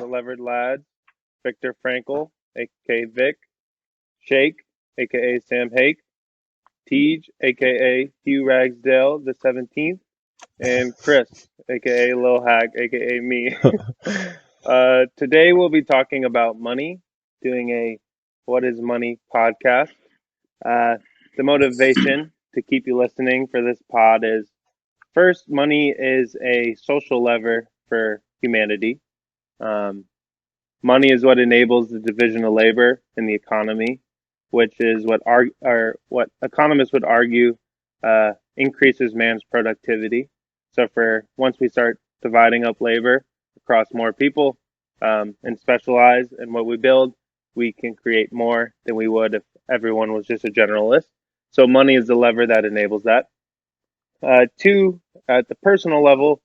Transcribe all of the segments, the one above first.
Levered Lads, Victor Frankel, aka Vic, Shake, aka Sam Hake, Tej, aka Hugh Ragsdale the 17th, and Chris, aka Lil Hag, aka me. Today we'll be talking about money, doing a What is Money podcast. The motivation to keep you listening for this pod is first, money is a social lever for humanity. Money is what enables the division of labor in the economy, which is what economists would argue increases man's productivity. So for once we start dividing up labor across more people and specialize in what we build, we can create more than we would if everyone was just a generalist. So money is the lever that enables that. Two, at the personal level,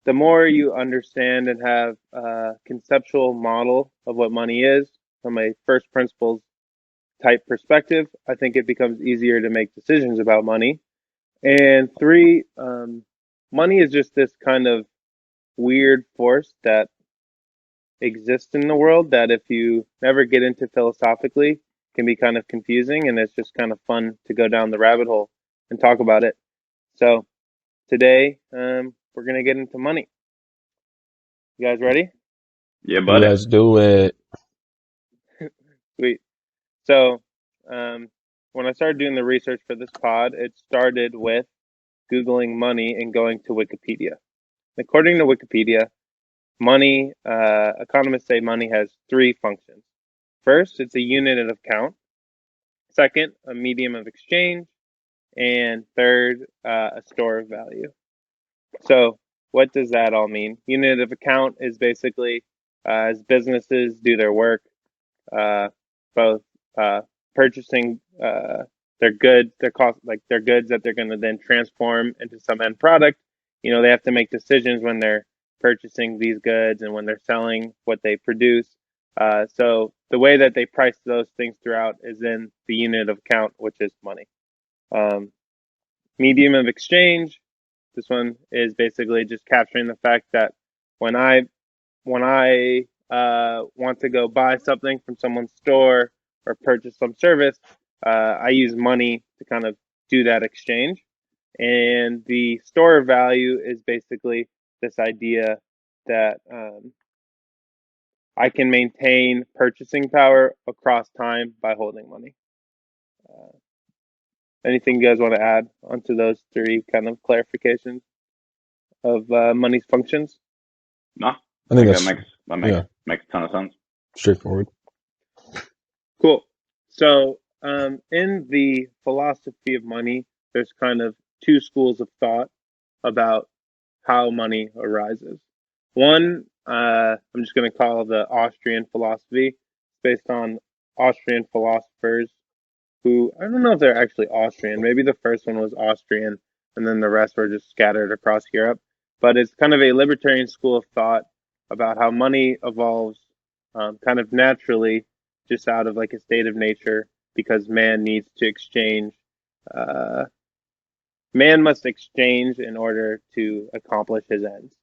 the more you understand and have a conceptual model of what money is from a first principles type perspective, I think it becomes easier to make decisions about money. And three, money is just this kind of weird force that exists in the world that if you never get into philosophically can be kind of confusing, and it's just kind of fun to go down the rabbit hole and talk about it. So today, we're going to get into money. You guys ready? Yeah, buddy. Let's do it. Sweet. So, when I started doing the research for this pod, it started with Googling money and going to Wikipedia. According to Wikipedia, money, economists say money has three functions. First, it's a unit of account. Second, a medium of exchange. And third, a store of value. So, what does that all mean? Unit of account is basically as businesses do their work, both purchasing their goods, their cost, like their goods that they're going to then transform into some end product. You know, they have to make decisions when they're purchasing these goods and when they're selling what they produce. So the way that they price those things throughout is in the unit of account, which is money. Medium of exchange. This one is basically just capturing the fact that when I want to go buy something from someone's store or purchase some service, I use money to kind of do that exchange. And the store of value is basically this idea that I can maintain purchasing power across time by holding money. Anything you guys want to add onto those three kind of clarifications of money's functions? No, I think that makes a ton of sense. Straightforward. Cool. So, in the philosophy of money, there's kind of two schools of thought about how money arises. One, I'm just going to call the Austrian philosophy, based on Austrian philosophers who, I don't know if they're actually Austrian. Maybe the first one was Austrian, and then the rest were just scattered across Europe. But it's kind of a libertarian school of thought about how money evolves kind of naturally, just out of like a state of nature, because man needs to exchange. Man must exchange in order to accomplish his ends.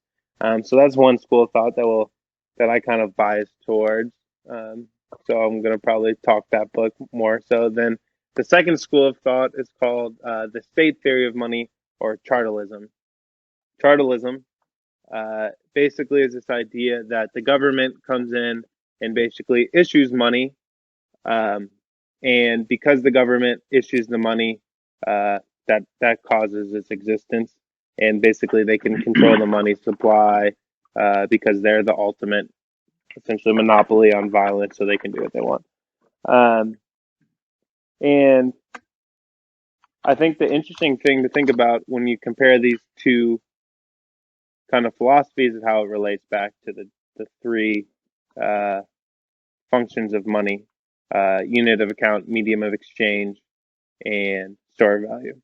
So that's one school of thought that I kind of bias towards. So I'm going to probably talk that book more so. Then the second school of thought is called the state theory of money, or Chartalism. Chartalism basically is this idea that the government comes in and basically issues money, and because the government issues the money, that causes its existence, and basically they can control the money supply because they're the ultimate, essentially, monopoly on violence, so they can do what they want. And I think the interesting thing to think about when you compare these two kind of philosophies is how it relates back to the three functions of money: unit of account, medium of exchange, and store of value.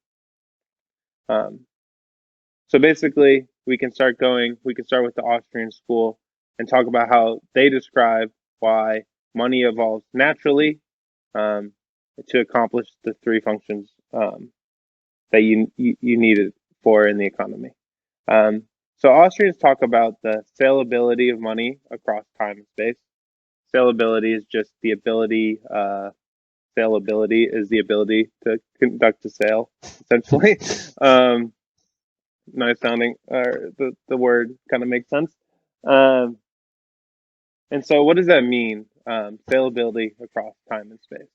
So basically, we can start with the Austrian school and talk about how they describe why money evolves naturally to accomplish the three functions that you need it for in the economy. So So Austrians talk about the salability of money across time and space. Salability is just the ability. Saleability is the ability to conduct a sale, essentially. Nice sounding. The word kind of makes sense. Um, and so, what does that mean? Saleability across time and space.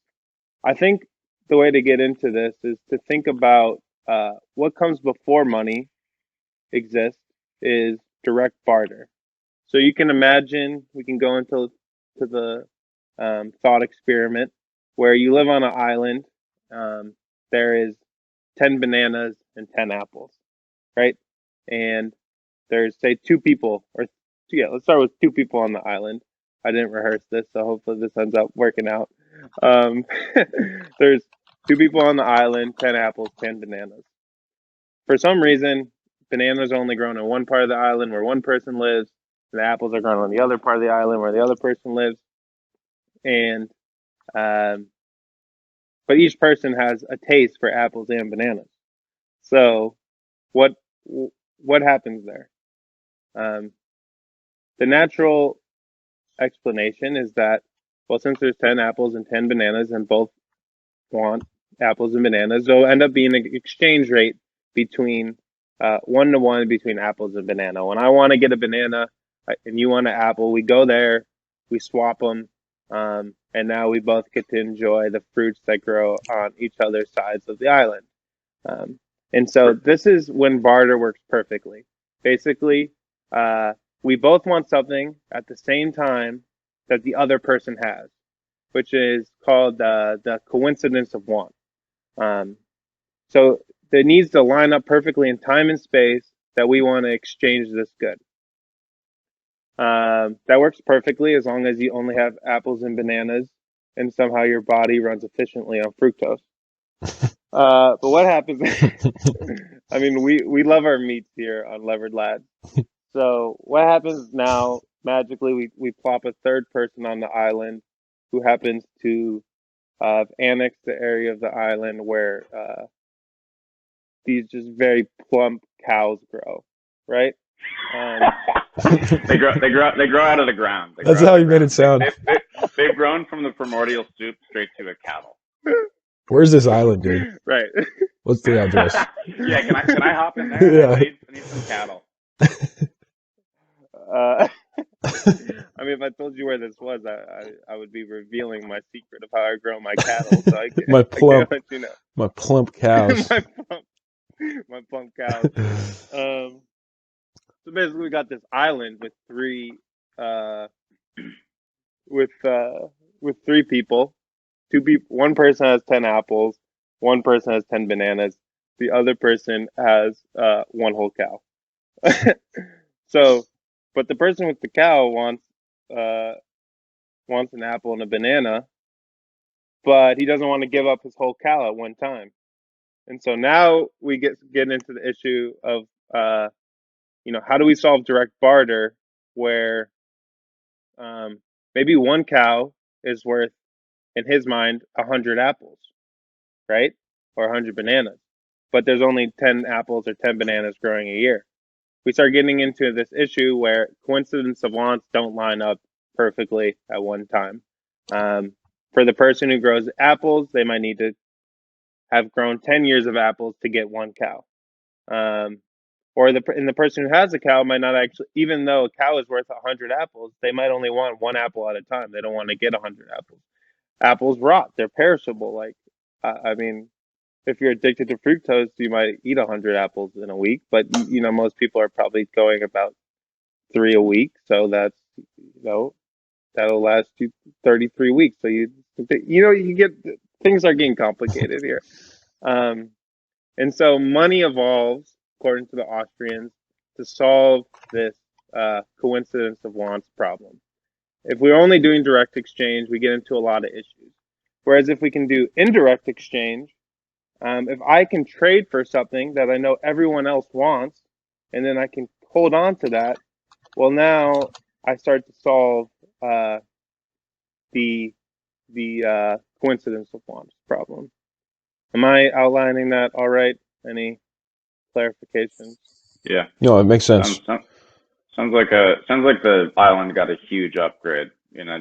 I think the way to get into this is to think about what comes before money exists is direct barter. So you can imagine we can go into the thought experiment where you live on an island. Um, there is 10 bananas and 10 apples, right? And there's say two people, or yeah, let's start with two people on the island. I didn't rehearse this, so hopefully this ends up working out. Um, there's two people on the island, 10 apples, 10 bananas. For some reason, bananas are only grown in one part of the island where one person lives, and the apples are grown on the other part of the island where the other person lives. And um, but each person has a taste for apples and bananas. So what what happens there? Um, the natural explanation is that, well, since there's 10 apples and 10 bananas and both want apples and bananas, there'll end up being an exchange rate between 1 to 1 between apples and banana. When I want to get a banana and you want an apple, we go there, we swap them, and now we both get to enjoy the fruits that grow on each other's sides of the island. Um, and so this is when barter works perfectly. Basically, uh, we both want something at the same time that the other person has, which is called the coincidence of want. Um, so it needs to line up perfectly in time and space that we want to exchange this good. That works perfectly as long as you only have apples and bananas and somehow your body runs efficiently on fructose. But what happens? I mean, we love our meats here on Levered Lads. So what happens now? Magically, we plop a third person on the island who happens to annex the area of the island where these just very plump cows grow, right? They grow out of the ground. That's how you made it sound. They've grown from the primordial soup straight to a cattle. Where's this island, dude? Right. What's the address? Yeah, can I hop in there? Yeah. I need some cattle. I mean, if I told you where this was, I would be revealing my secret of how I grow my cattle. So I my plump, I can't let you know. my plump cows. my plump cows. So basically, we got this island with with three people. Two people. One person has 10 apples. One person has 10 bananas. The other person has one whole cow. So, but the person with the cow wants an apple and a banana, but he doesn't want to give up his whole cow at one time. And so now we get into the issue of how do we solve direct barter where maybe one cow is worth, in his mind, 100 apples, right? Or 100 bananas. But there's only 10 apples or 10 bananas growing a year. We start getting into this issue where coincidence of wants don't line up perfectly at one time. For the person who grows apples, they might need to have grown 10 years of apples to get one cow. Or the person who has a cow might not actually, even though a cow is worth 100 apples, they might only want one apple at a time. They don't want to get 100 apples. Apples rot; they're perishable. Like, I mean, if you're addicted to fructose, you might eat 100 apples in a week, but most people are probably going about 3 a week, so that's that'll last you 33 weeks. So you get, things are getting complicated here. And so money evolves, according to the Austrians, to solve this coincidence of wants problem. If we're only doing direct exchange, we get into a lot of issues. Whereas if we can do indirect exchange, if I can trade for something that I know everyone else wants, and then I can hold on to that, well, now I start to solve the coincidence of wants problem. Am I outlining that all right? Any clarifications? Yeah. It makes sense. Sounds like the island got a huge upgrade.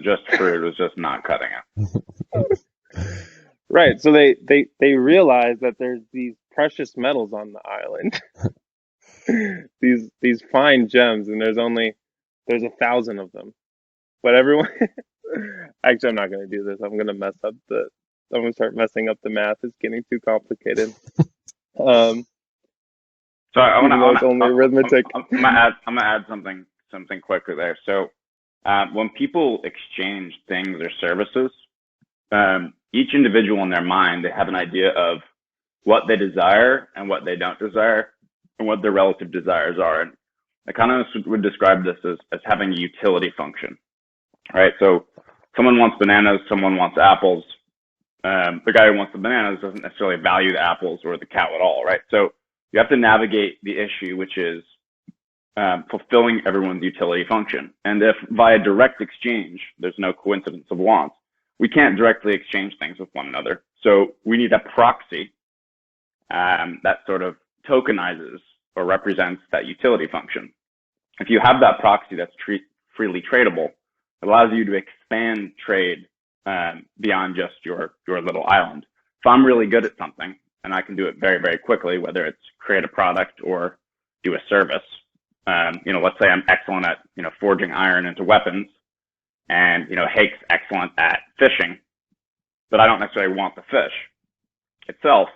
Just fruit was just not cutting it. Right. So they realize that there's these precious metals on the island, these fine gems, and there's 1,000 of them. But everyone, actually, I'm not going to do this. I'm going to start messing up the math. It's getting too complicated. So I want Even though it's only arithmetic. I'm gonna add something quicker there. So when people exchange things or services, each individual in their mind, they have an idea of what they desire and what they don't desire, and what their relative desires are. And economists would describe this as having a utility function, right? So someone wants bananas, someone wants apples. The guy who wants the bananas doesn't necessarily value the apples or the cow at all, right? So you have to navigate the issue, which is fulfilling everyone's utility function. And if via direct exchange, there's no coincidence of wants, we can't directly exchange things with one another. So we need a proxy that sort of tokenizes or represents that utility function. If you have that proxy that's freely tradable, it allows you to expand trade beyond just your little island. If I'm really good at something, and I can do it very, very quickly, whether it's create a product or do a service. Let's say I'm excellent at, forging iron into weapons, and, Hake's excellent at fishing, but I don't necessarily want the fish itself.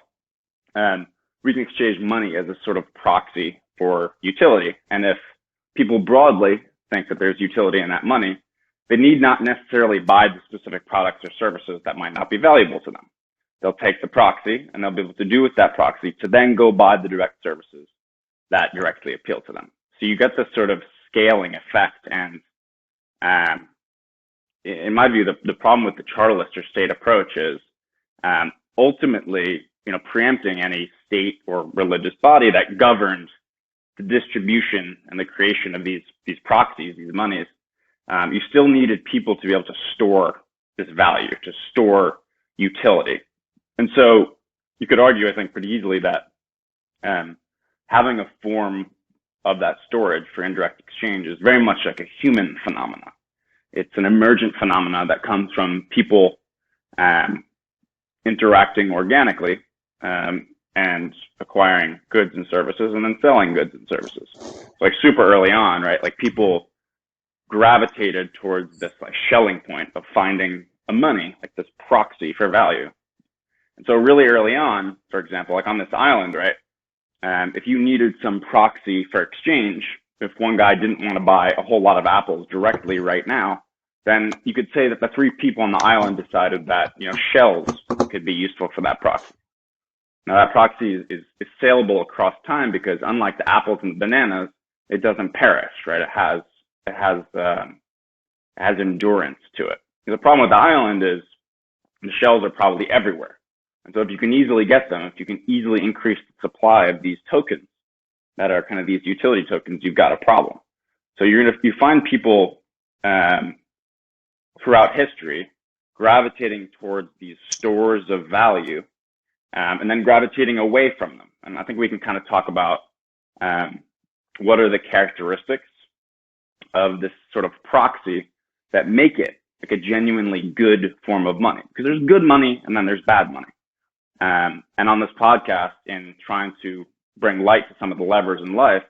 We can exchange money as a sort of proxy for utility. And if people broadly think that there's utility in that money, they need not necessarily buy the specific products or services that might not be valuable to them. They'll take the proxy and they'll be able to do with that proxy to then go buy the direct services that directly appeal to them. So you get this sort of scaling effect. And in my view, the problem with the chartalist or state approach is ultimately, preempting any state or religious body that governed the distribution and the creation of these proxies, these monies. You still needed people to be able to store this value, to store utility. And so you could argue, I think, pretty easily that having a form of that storage for indirect exchange is very much like a human phenomena. It's an emergent phenomena that comes from people interacting organically and acquiring goods and services and then selling goods and services. Like super early on, right? Like people gravitated towards this like Schelling point of finding a money, like this proxy for value. And so really early on, for example, like on this island, right? If you needed some proxy for exchange, if one guy didn't want to buy a whole lot of apples directly right now, then you could say that the three people on the island decided that, shells could be useful for that proxy. Now that proxy is saleable across time because unlike the apples and the bananas, it doesn't perish, right? It has endurance to it. The problem with the island is the shells are probably everywhere. And so if you can easily get them, if you can easily increase the supply of these tokens that are kind of these utility tokens, you've got a problem. So you find people throughout history gravitating towards these stores of value and then gravitating away from them. And I think we can kind of talk about what are the characteristics of this sort of proxy that make it like a genuinely good form of money. Because there's good money and then there's bad money. And on this podcast, in trying to bring light to some of the levers in life,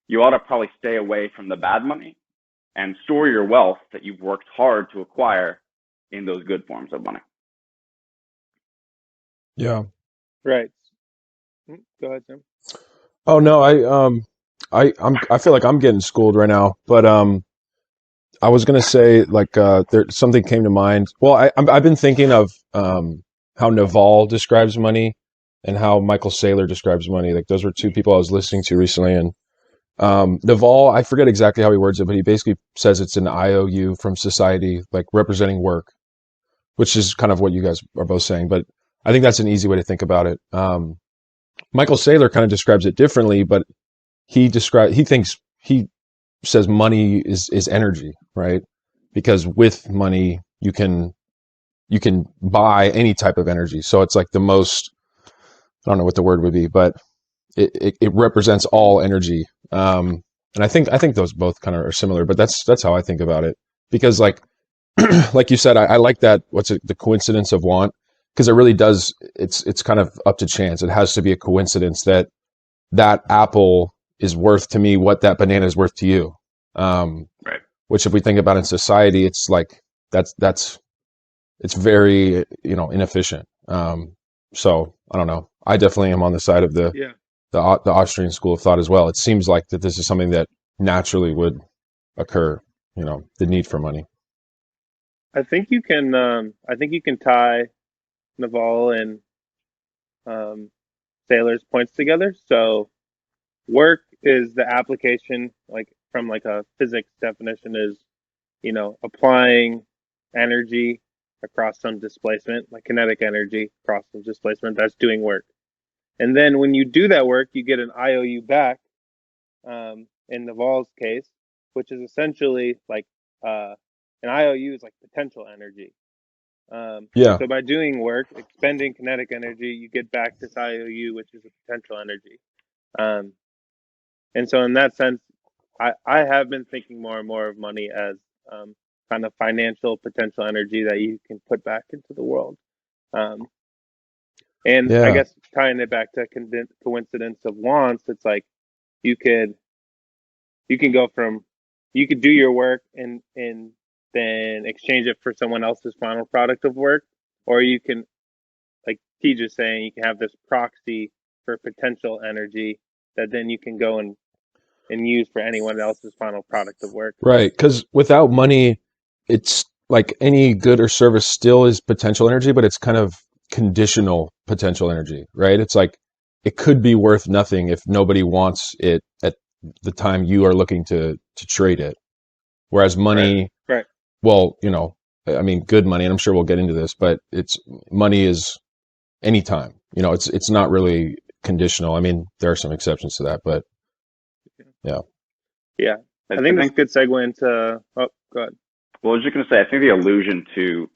you ought to probably stay away from the bad money and store your wealth that you've worked hard to acquire in those good forms of money. Yeah. Right. Go ahead, Tim. Oh no, I feel like I'm getting schooled right now, but I was gonna say something came to mind. Well, I've been thinking of how Naval describes money and how Michael Saylor describes money. Like those were two people I was listening to recently, and Naval, I forget exactly how he words it, but he basically says it's an IOU from society, like representing work, which is kind of what you guys are both saying. But I think that's an easy way to think about it. Michael Saylor kind of describes it differently, but he says money is energy, right? Because with money you can buy any type of energy. So it's like the most, I don't know what the word would be, but it represents all energy And I think those both kind of are similar, but that's how I think about it. Because like you said, I like that. What's it, the coincidence of want? Because it really does. It's kind of up to chance. It has to be a coincidence that that apple is worth to me what that banana is worth to you. Right. Which, if we think about in society, it's like that's it's very inefficient. So I don't know. I definitely am on the side of Yeah. the Austrian school of thought as well. It seems like that this is something that naturally would occur. The need for money. I think you can. I think you can tie Naval and um, Saylor's points together. So work is the application, like from like a physics definition, is applying energy across some displacement, like kinetic energy across some displacement. That's doing work. And then when you do that work, you get an IOU back. In Naval's case, which is essentially like an IOU is like potential energy. Yeah. So by doing work, expending kinetic energy, you get back this IOU, which is a potential energy. Um, and so in that sense, I have been thinking more and more of money as kind of financial potential energy that you can put back into the world. Um, and I Yeah. guess tying it back to coincidence of wants, it's like you could you can go from you could do your work and then exchange it for someone else's final product of work, or you can, like T just saying, you can have this proxy for potential energy that then you can go and use for anyone else's final product of work. Right. Because without money, it's like any good or service still is potential energy, but it's kind of conditional potential energy, right? It's like it could be worth nothing if nobody wants it at the time you are looking to trade it. Whereas Right. money, Right. well, I mean, good money, and I'm sure we'll get into this, but it's money is anytime. It's not really conditional. I mean, there are some exceptions to that, but yeah. Yeah. I I think this think. is a good segue into, oh, go ahead. Well, I was just going to say, I think the allusion to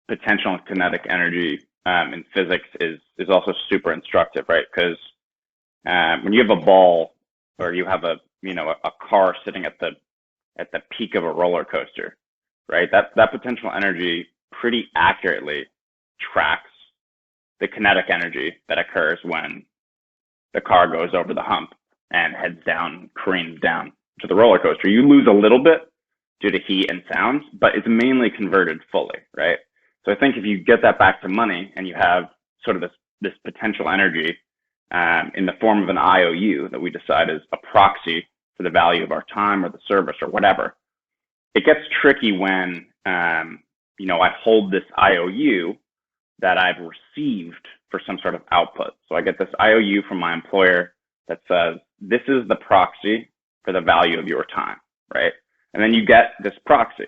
potential and kinetic energy in physics is also super instructive, right? Because when you have a ball or you have a car sitting at the peak of a roller coaster, right? That potential energy pretty accurately tracks the kinetic energy that occurs when the car goes over the hump and heads down, careens down to the roller coaster. You lose a little bit due to heat and sound, but it's mainly converted fully, right? So I think if you get that back to money and you have sort of this potential energy in the form of an IOU that we decide is a proxy for the value of our time or the service or whatever, it gets tricky when I hold this IOU that I've received for some sort of output. So I get this IOU from my employer that says, this is the proxy for the value of your time, right? And then you get this proxy.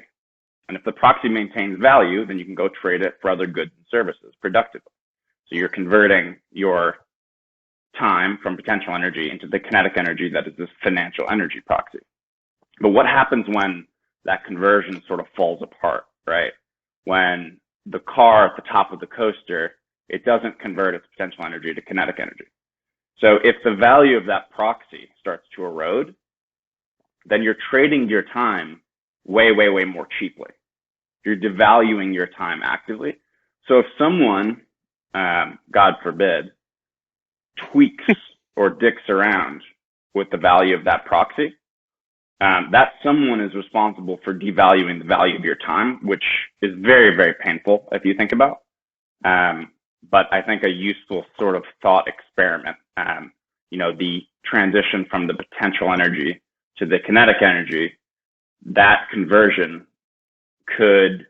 And if the proxy maintains value, then you can go trade it for other goods and services productively. So you're converting your time from potential energy into the kinetic energy that is this financial energy proxy. But what happens when that conversion sort of falls apart, right? When the car at the top of the coaster, it doesn't convert its potential energy to kinetic energy. So if the value of that proxy starts to erode, then you're trading your time way, way, way more cheaply. You're devaluing your time actively. So if someone, God forbid, tweaks or dicks around with the value of that proxy, that someone is responsible for devaluing the value of your time, which is very, very painful if you think about. But I think a useful sort of thought experiment, the transition from the potential energy to the kinetic energy, that conversion could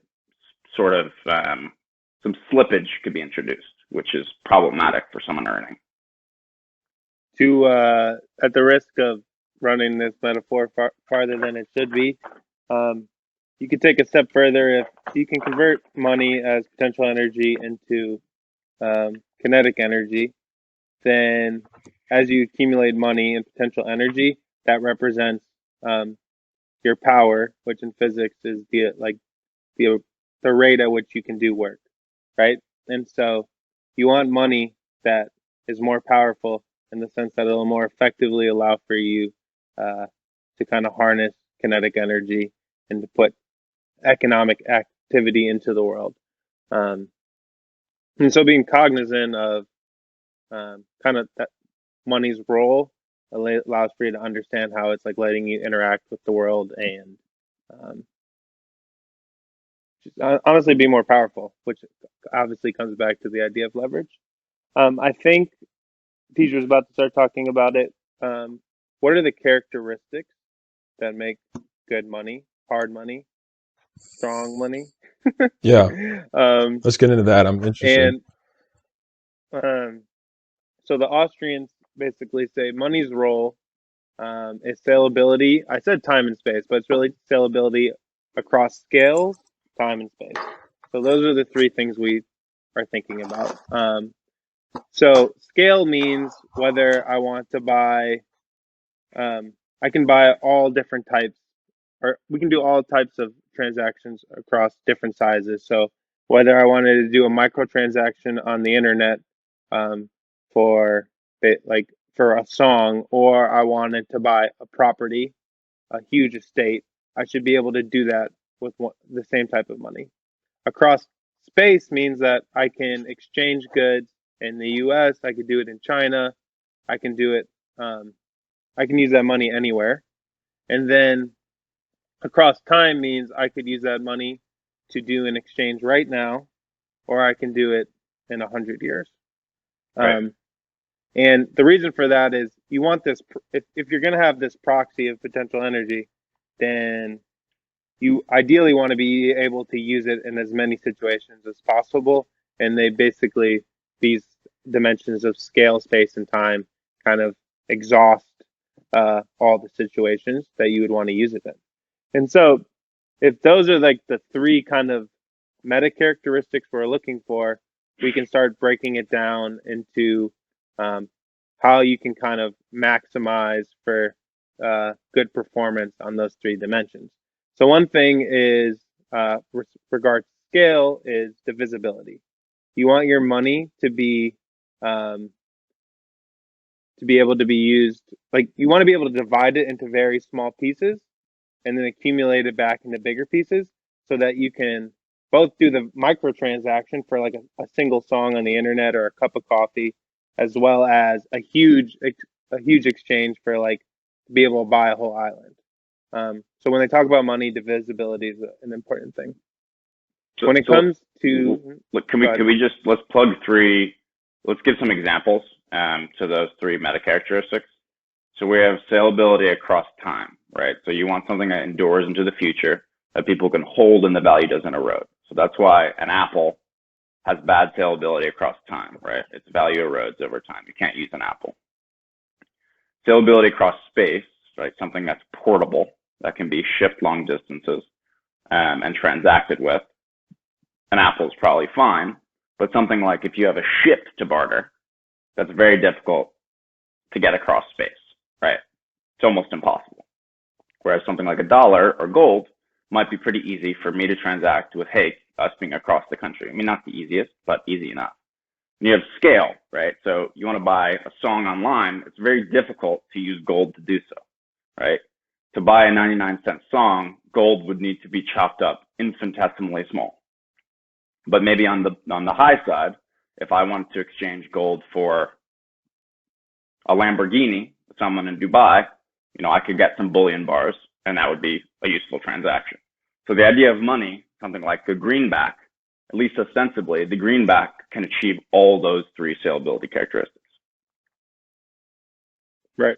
sort of, some slippage could be introduced, which is problematic for someone earning. At the risk of running this metaphor farther than it should be, you could take a step further. If you can convert money as potential energy into kinetic energy, then as you accumulate money and potential energy, that represents your power, which in physics is the rate at which you can do work, right? And so you want money that is more powerful in the sense that it'll more effectively allow for you to kind of harness kinetic energy and to put economic activity into the world. And so being cognizant of kind of that money's role allows for you to understand how it's like letting you interact with the world and just honestly be more powerful, which obviously comes back to the idea of leverage. I think teacher was about to start talking about it. What are the characteristics that make good money, hard money, strong money? Yeah, let's get into that. I'm interested. And so the Austrians basically say money's role is salability. I said time and space, but it's really salability across scales, time and space. So those are the three things we are thinking about. So scale means whether I want to buy, I can buy all different types, or we can do all types of transactions across different sizes. So whether I wanted to do a microtransaction on the internet for like for a song, or I wanted to buy a property, a huge estate, I should be able to do that with the same type of money. Across space means that I can exchange goods in the U.S. I could do it in China. I can do it. I can use that money anywhere. And then across time means I could use that money to do an exchange right now, or I can do it in 100 years. Right. And the reason for that is you want this, if you're going to have this proxy of potential energy, then you ideally want to be able to use it in as many situations as possible. And they basically, these dimensions of scale, space, and time kind of exhaust all the situations that you would want to use it in. And so if those are like the three kind of meta characteristics we're looking for, we can start breaking it down into how you can kind of maximize for good performance on those three dimensions. So one thing is regards to scale is divisibility. You want your money to be able to be used, like you want to be able to divide it into very small pieces and then accumulate it back into bigger pieces so that you can both do the microtransaction for like a single song on the internet or a cup of coffee, as well as a huge exchange for like to be able to buy a whole island. So when they talk about money, divisibility is an important thing. So, when it comes to, look, can we just let's plug three? Let's give some examples to those three meta characteristics. So we have saleability across time, right? So you want something that endures into the future that people can hold and the value doesn't erode. So that's why an apple has bad saleability across time, right? Its value erodes over time. You can't use an apple. Saleability across space, right? Something that's portable, that can be shipped long distances and transacted with. An apple is probably fine, but something like if you have a ship to barter, that's very difficult to get across space, right? It's almost impossible. Whereas something like a dollar or gold might be pretty easy for me to transact with, hey, us being across the country. I mean, not the easiest, but easy enough. And you have scale, right? So you want to buy a song online, it's very difficult to use gold to do so, right? To buy a 99-cent song, gold would need to be chopped up infinitesimally small. But maybe on the high side, if I wanted to exchange gold for a Lamborghini with someone in Dubai, I could get some bullion bars, and that would be a useful transaction. So the idea of money, something like the greenback, at least ostensibly, the greenback can achieve all those three saleability characteristics. Right.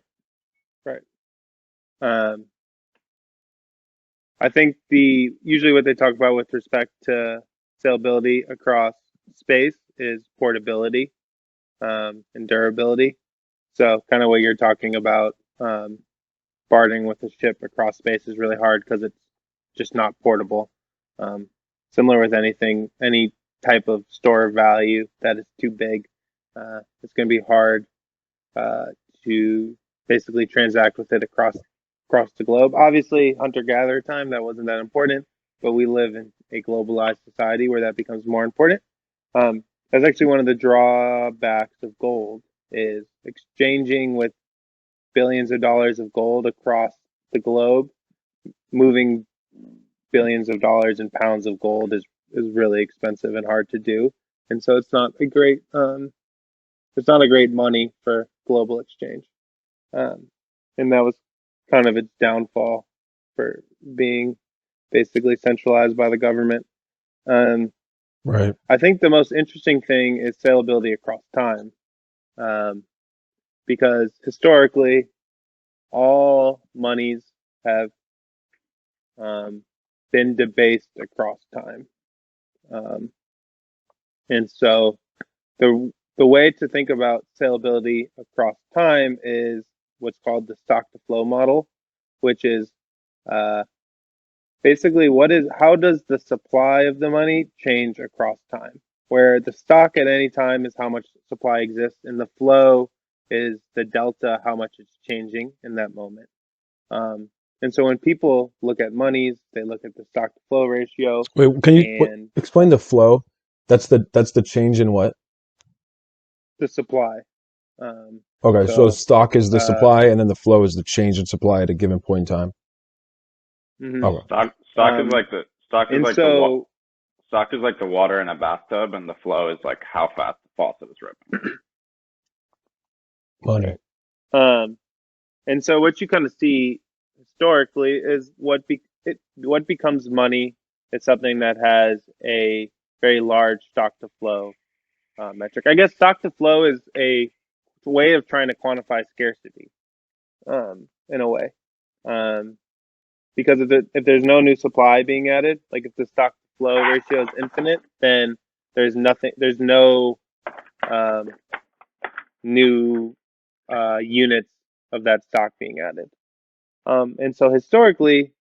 I think usually what they talk about with respect to saleability across space is portability and durability. So kind of what you're talking about, bartering with a ship across space is really hard because it's just not portable. Similar with anything, any type of store of value that is too big, it's going to be hard to basically transact with it across the globe. Obviously, hunter-gatherer time, that wasn't that important, but we live in a globalized society where that becomes more important. That's actually one of the drawbacks of gold is exchanging with billions of dollars of gold across the globe. Moving billions of dollars in pounds of gold is really expensive and hard to do, and so it's not a great money for global exchange, and that was kind of its downfall for being basically centralized by the government. Right. I think the most interesting thing is salability across time, because historically all monies have been debased across time. And so the way to think about saleability across time is what's called the stock to flow model, which is basically how does the supply of the money change across time? Where the stock at any time is how much supply exists, and the flow is the delta, how much it's changing in that moment. And so when people look at monies, they look at the stock to flow ratio. Wait, can you explain the flow? That's the change in what? The supply. Okay, so stock is the supply, and then the flow is the change in supply at a given point in time. Mm-hmm. Okay. Stock is like the water in a bathtub, and the flow is like how fast the faucet is ripping. Money. And so what you kind of see historically is what becomes money is something that has a very large stock to flow metric. I guess stock to flow is a way of trying to quantify scarcity, in a way, because if there's no new supply being added, like if the stock to flow ratio is infinite, then there's no new units of that stock being added. And so historically,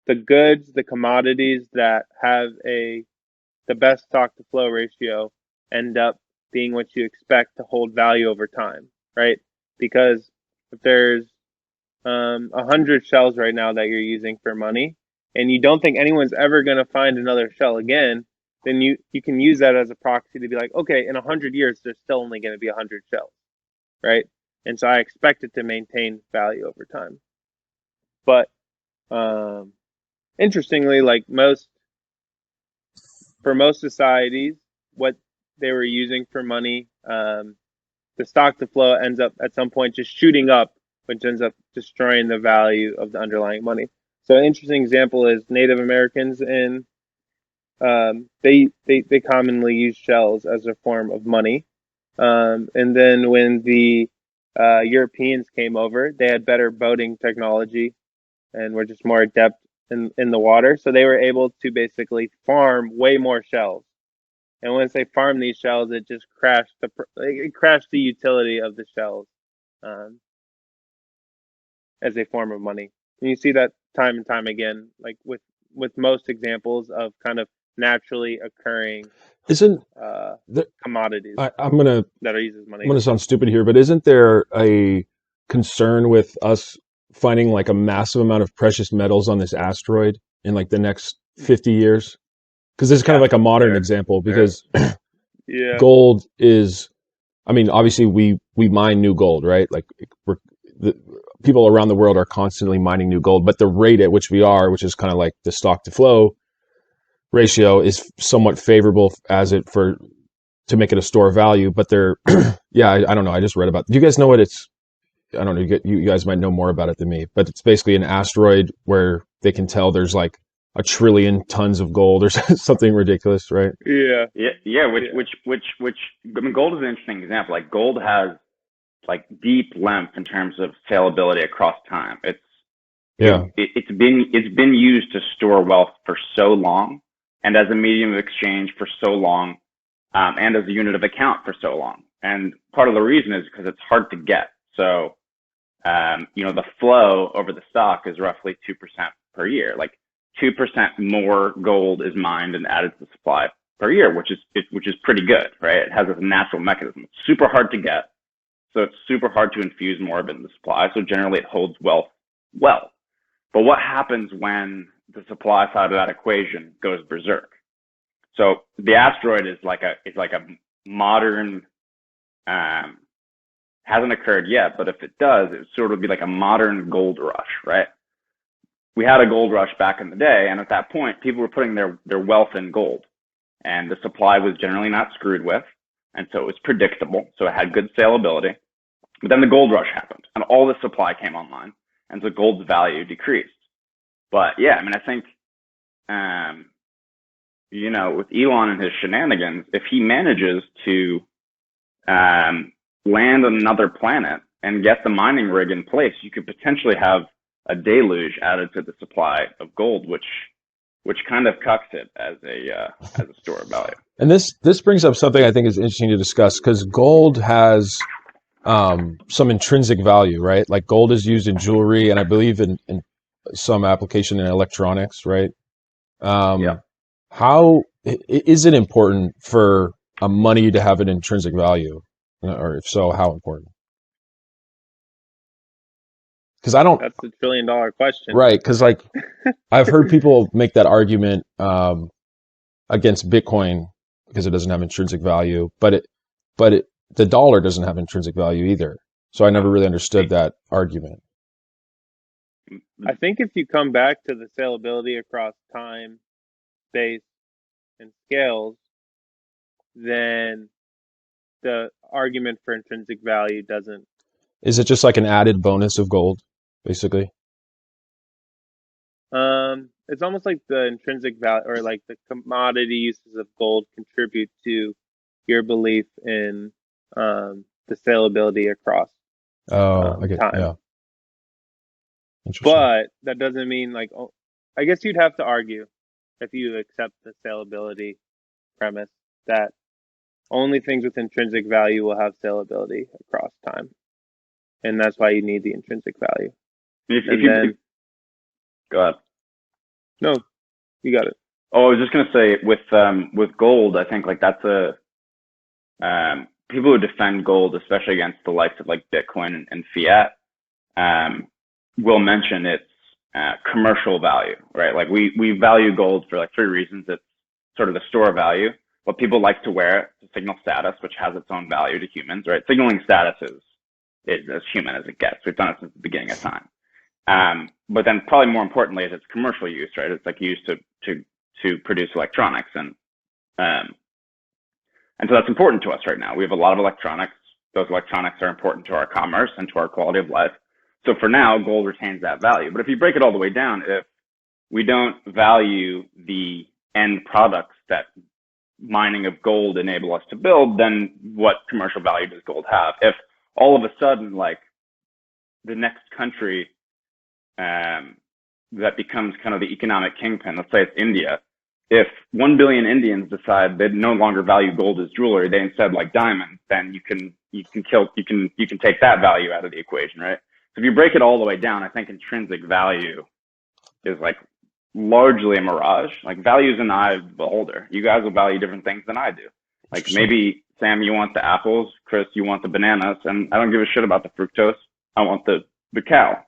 the goods, the commodities that have the best stock to flow ratio end up being what you expect to hold value over time, right? Because if there's 100 shells right now that you're using for money, and you don't think anyone's ever going to find another shell again, then you can use that as a proxy to be like, okay, in 100 years, there's still only going to be 100 shells, right? And so I expect it to maintain value over time. But interestingly, for most societies, what they were using for money, the stock to flow ends up at some point just shooting up, which ends up destroying the value of the underlying money. So an interesting example is Native Americans, and they commonly use shells as a form of money. And then when the Europeans came over, they had better boating technology and were just more adept in the water. So they were able to basically farm way more shells. And once they farmed these shells, it just crashed the utility of the shells as a form of money. And you see that time and time again, like with most examples of kind of naturally occurring commodities that are used as money. I'm gonna sound stupid here, but isn't there a concern with us finding like a massive amount of precious metals on this asteroid in like the next 50 years? Because this is kind of like a modern example, because gold is, I mean, obviously we mine new gold, right? Like people around the world are constantly mining new gold, but the rate at which we are, which is kind of like the stock to flow ratio, is somewhat favorable to make it a store of value. But I don't know. I just read about. Do you guys know what it's? I don't know. You guys might know more about it than me, but it's basically an asteroid where they can tell there's like 1 trillion tons of gold or something ridiculous, right? Yeah. Which I mean, gold is an interesting example. Like gold has like deep length in terms of salability across time. It's been used to store wealth for so long, and as a medium of exchange for so long, and as a unit of account for so long. And part of the reason is because it's hard to get. So, the flow over the stock is roughly 2% per year. Like 2% more gold is mined and added to the supply per year, which is pretty good, right? It has a natural mechanism. It's super hard to get, so it's super hard to infuse more of it in the supply. So generally, it holds wealth well. But what happens when the supply side of that equation goes berserk? So the asteroid is like a modern hasn't occurred yet, but if it does, it sort of be like a modern gold rush, right? We had a gold rush back in the day, and at that point, people were putting their wealth in gold, and the supply was generally not screwed with, and so it was predictable, so it had good salability. But then the gold rush happened, and all the supply came online, and so gold's value decreased. But yeah, I mean, I think, with Elon and his shenanigans, if he manages to land on another planet and get the mining rig in place, you could potentially have a deluge added to the supply of gold, which kind of cucks it as a store of value. And this brings up something I think is interesting to discuss, because gold has some intrinsic value, right? Like gold is used in jewelry, and I believe in some application in electronics, right? Yeah. How is it important for a money to have an intrinsic value, or if so, how important? Because That's the $1 trillion question, right? Because like I've heard people make that argument against Bitcoin because it doesn't have intrinsic value, but the dollar doesn't have intrinsic value either. So I never really understood that argument. I think if you come back to the salability across time, space, and scales, then the argument for intrinsic value doesn't. Is it just like an added bonus of gold, basically? It's almost like the intrinsic value, or like the commodity uses of gold contribute to your belief in the salability across I get, time. yeah. Interesting. But that doesn't mean like, I guess you'd have to argue if you accept the salability premise that only things with intrinsic value will have salability across time. And that's why you need the intrinsic value. Go ahead. No, you got it. Oh, I was just going to say with gold, I think like that's people who defend gold, especially against the likes of like Bitcoin and fiat, will mention its commercial value, right? Like we value gold for like 3 reasons. It's sort of the store value, but people like to wear it to signal status, which has its own value to humans, right? Signaling status is as human as it gets. We've done it since the beginning of time. But then probably more importantly is its commercial use, right? It's like used to produce electronics, and so that's important to us right now. We have a lot of electronics. Those electronics are important to our commerce and to our quality of life. So for now, gold retains that value. But if you break it all the way down, if we don't value the end products that mining of gold enable us to build, then what commercial value does gold have? If all of a sudden, like the next country that becomes kind of the economic kingpin, let's say it's India, if 1 billion Indians decide they no longer value gold as jewelry, they instead like diamonds, then you can take that value out of the equation, right? So if you break it all the way down, I think intrinsic value is like largely a mirage. Like value is in the eye of the beholder. You guys will value different things than I do. Like maybe Sam, you want the apples, Chris, you want the bananas, and I don't give a shit about the fructose. I want the cow.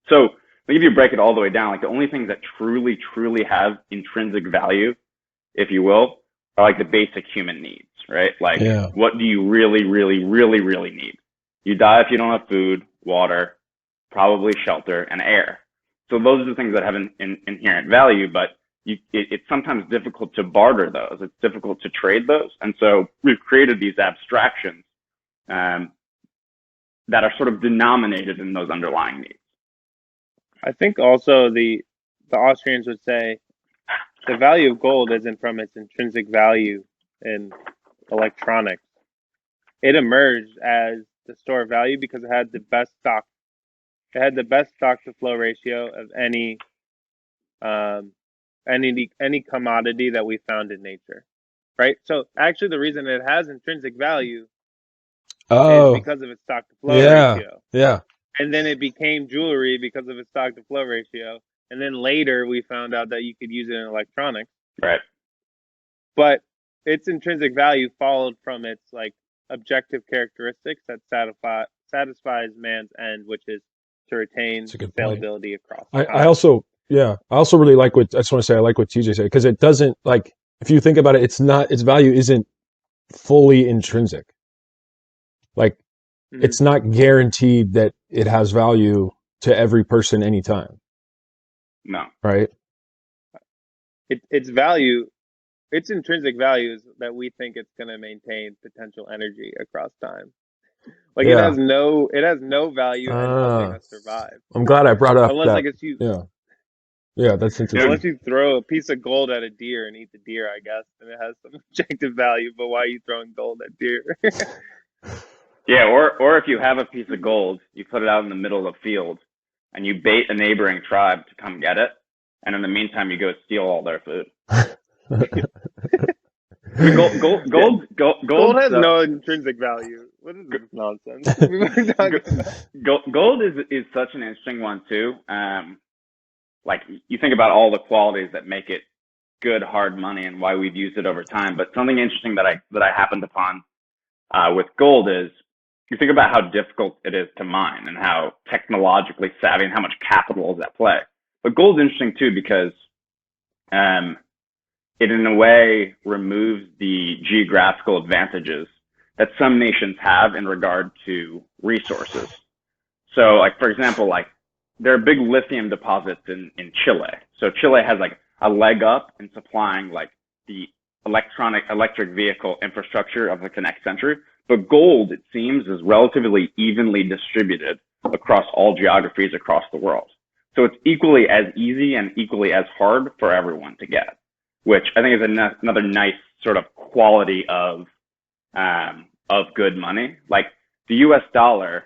So if you break it all the way down, like the only things that truly, truly have intrinsic value, if you will, are like the basic human needs, right? Like what do you really, really, really, really need? You die if you don't have food, water, probably shelter, and air. So those are the things that have an inherent value, but it's sometimes difficult to barter those. It's difficult to trade those. And so we've created these abstractions that are sort of denominated in those underlying needs. I think also the Austrians would say the value of gold isn't from its intrinsic value in electronics. It emerged as the store of value because it had the best stock. It had the best stock to flow ratio of any commodity that we found in nature, right? So actually, the reason it has intrinsic value is because of its stock to flow ratio. Yeah. And then it became jewelry because of its stock to flow ratio. And then later we found out that you could use it in electronics. Right. But its intrinsic value followed from its like objective characteristics that satisfies man's end, which is to retain salability across time. I also really like I just want to say I like what TJ said, because it doesn't, like, if you think about it, its value isn't fully intrinsic. Like, Mhm. it's not guaranteed that it has value to every person anytime, No. right? Its value, its intrinsic value is that we think it's going to maintain potential energy across time. Like Yeah. it has no value in helping us survive, I'm glad I brought up unless I that. guess you Yeah, that's interesting. unless you throw a piece of gold at a deer and eat the deer, I guess, and it has some objective value. But why are you throwing gold at deer? Yeah, or if you have a piece of gold, you put it out in the middle of the field, and you bait a neighboring tribe to come get it, and in the meantime, you go steal all their food. I mean, Gold has no intrinsic value. What is this nonsense? Gold is such an interesting one too. Like you think about all the qualities that make it good hard money and why we've used it over time. But something interesting that I happened upon with gold is you think about how difficult it is to mine and how technologically savvy and how much capital is at play. But gold's interesting too because it in a way removes the geographical advantages that some nations have in regard to resources. So like, for example, like there are big lithium deposits in Chile. So Chile has like a leg up in supplying like the electric vehicle infrastructure of like the next century. But gold, it seems, is relatively evenly distributed across all geographies across the world. So it's equally as easy and equally as hard for everyone to get, which I think is another nice sort of quality of good money. Like the U.S. dollar,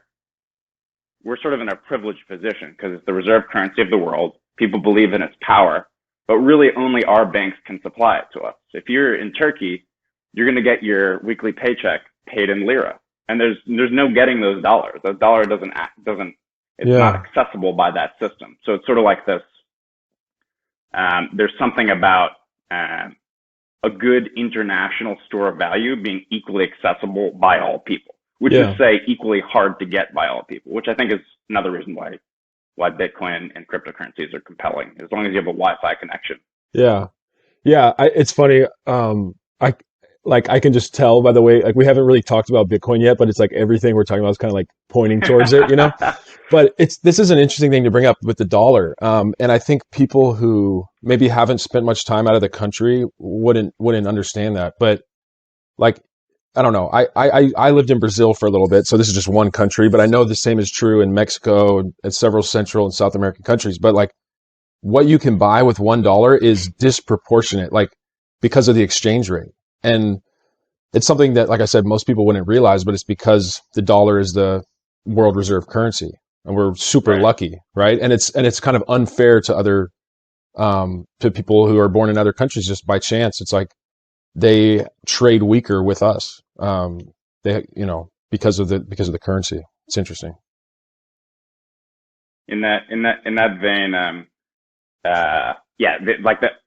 we're sort of in a privileged position because it's the reserve currency of the world. People believe in its power, but really only our banks can supply it to us. If you're in Turkey, you're going to get your weekly paycheck paid in lira, and there's no getting those dollars. The dollar it's not accessible by that system. So it's sort of like this. There's something about a good international store of value being equally accessible by all people, which is say equally hard to get by all people, which I think is another reason why Bitcoin and cryptocurrencies are compelling, as long as you have a Wi-Fi connection. Yeah. It's funny. I can just tell by the way, like we haven't really talked about Bitcoin yet, but it's like everything we're talking about is kind of like pointing towards it, you know? But this is an interesting thing to bring up with the dollar. And I think people who maybe haven't spent much time out of the country wouldn't understand that. But like, I don't know. I lived in Brazil for a little bit, so this is just one country, but I know the same is true in Mexico and several Central and South American countries. But like what you can buy with $1 is disproportionate, like because of the exchange rate. And it's something that, like I said, most people wouldn't realize, but it's because the dollar is the world reserve currency and we're super lucky, right? And it's kind of unfair to other, to people who are born in other countries just by chance. It's like they trade weaker with us. Because of the currency. It's interesting. In that vein,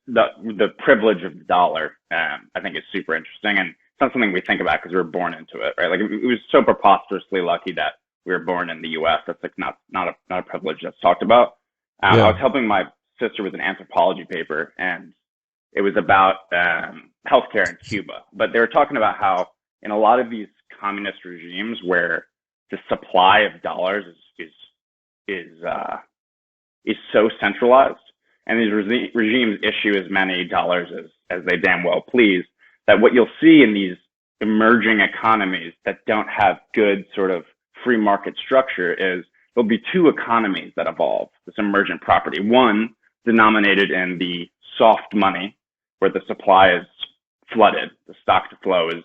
the privilege of the dollar, I think is super interesting, and it's not something we think about because we were born into it, right? Like it was so preposterously lucky that we were born in the U.S. That's like not a privilege that's talked about. I was helping my sister with an anthropology paper, and it was about healthcare in Cuba. But they were talking about how in a lot of these communist regimes where the supply of dollars is so centralized, and these regimes issue as many dollars as they damn well please, that what you'll see in these emerging economies that don't have good sort of free market structure is there'll be two economies that evolve, this emergent property. One denominated in the soft money, where the supply is flooded, the stock to flow is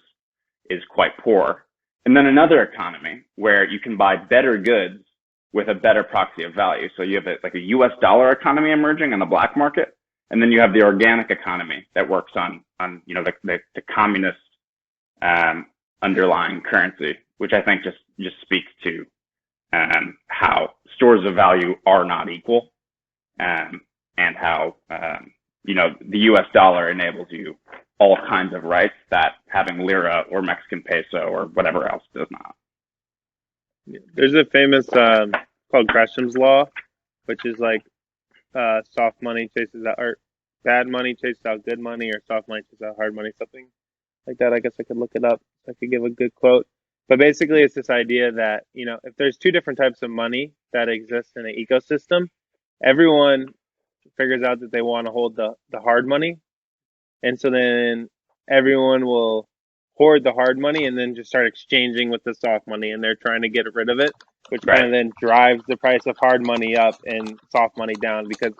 quite poor. And then another economy where you can buy better goods with a better proxy of value. So you have a US dollar economy emerging on the black market, and then you have the organic economy that works on the communist underlying currency, which I think just speaks to how stores of value are not equal, and how the US dollar enables you all kinds of rights that having lira or Mexican peso or whatever else does not. There's a famous called Gresham's law, which is like soft money chases out, or bad money chases out good money, or soft money chases out hard money, something like that. I guess I could look it up. I could give a good quote. But basically, it's this idea that, if there's two different types of money that exist in an ecosystem, everyone figures out that they want to hold the hard money. And so then everyone will hoard the hard money and then just start exchanging with the soft money. And they're trying to get rid of it, which kind of then drives the price of hard money up and soft money down, because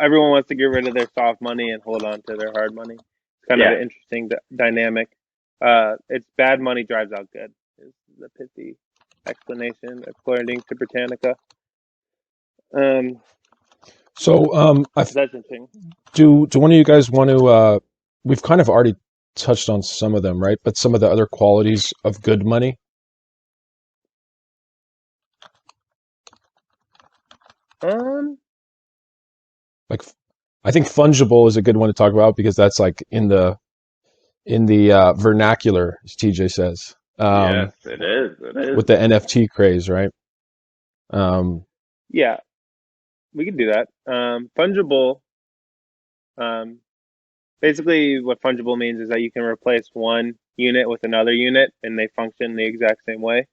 everyone wants to get rid of their soft money and hold on to their hard money. It's kind of an interesting dynamic. It's bad money drives out good, is the pithy explanation according to Britannica. So That's interesting. do one of you guys want to? We've kind of already touched on some of them, right? But some of the other qualities of good money. Like, I think fungible is a good one to talk about because that's like in the vernacular, as TJ says. Yes, it is. It is. With the NFT craze, right? Yeah, we can do that. Fungible. Basically, what fungible means is that you can replace one unit with another unit, and they function the exact same way.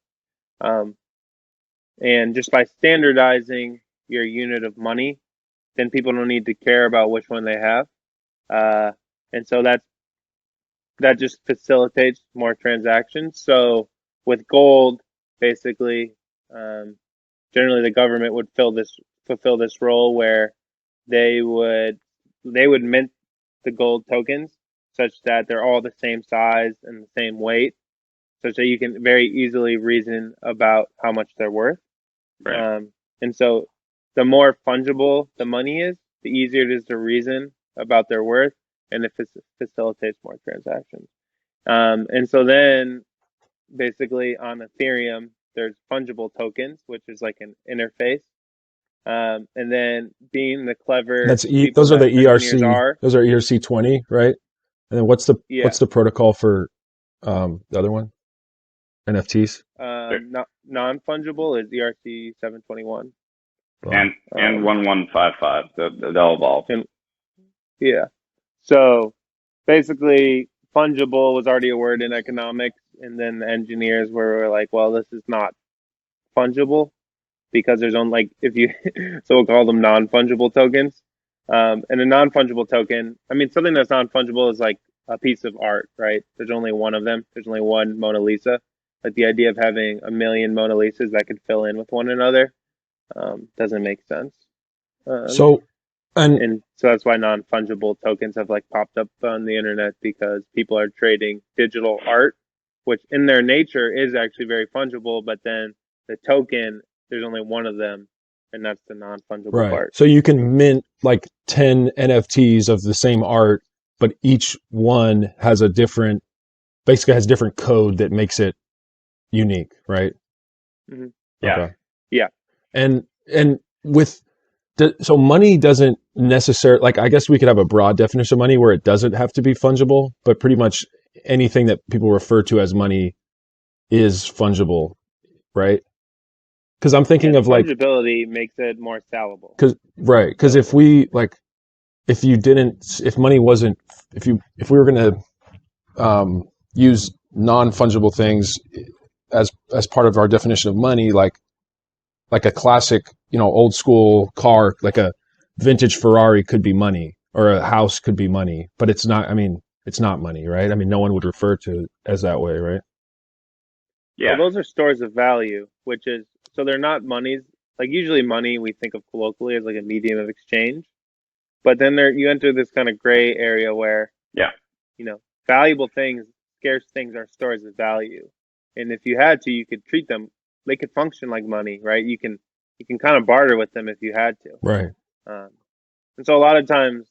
And just by standardizing your unit of money, then people don't need to care about which one they have. And so that just facilitates more transactions. So with gold, basically, generally the government would fulfill this role where they would mint the gold tokens such that they're all the same size and the same weight, such that you can very easily reason about how much they're worth. Right. And so the more fungible the money is, the easier it is to reason about their worth, and it facilitates more transactions. And so then basically on Ethereum, there's fungible tokens, which is like an interface. And then being the clever Those are the ERC. Those are ERC20, right? And then what's the protocol for the other one? NFTs. Non-fungible is ERC 721. And 1155. They'll evolve. So basically, fungible was already a word in economics, and then the engineers were like, "Well, this is not fungible." Because there's only so we'll call them non-fungible tokens. And a non-fungible token, something that's non-fungible is like a piece of art, right? There's only one of them. There's only one Mona Lisa. Like the idea of having a million Mona Lisas that could fill in with one another doesn't make sense. So that's why non-fungible tokens have popped up on the internet, because people are trading digital art, which in their nature is actually very fungible, but then the token, there's only one of them, and that's the non-fungible part. So you can mint 10 NFTs of the same art, but each one has different code that makes it unique, right? Mm-hmm. Yeah. Okay. Yeah. And so money doesn't necessarily, I guess we could have a broad definition of money where it doesn't have to be fungible, but pretty much anything that people refer to as money is fungible, right? Because I'm thinking of fungibility makes it more salable. Because if we if money wasn't, if we were going to use non-fungible things as part of our definition of money, like a classic, old school car, like a vintage Ferrari could be money, or a house could be money, but it's not. It's not money, right? No one would refer to it as that way, right? Yeah. Well, those are stores of value, so they're not monies. Usually money we think of colloquially as a medium of exchange, but then you enter this kind of gray area where, valuable things, scarce things are stores of value. And if you had to, you could treat them, they could function like money, right? You can kind of barter with them if you had to. Right. And so a lot of times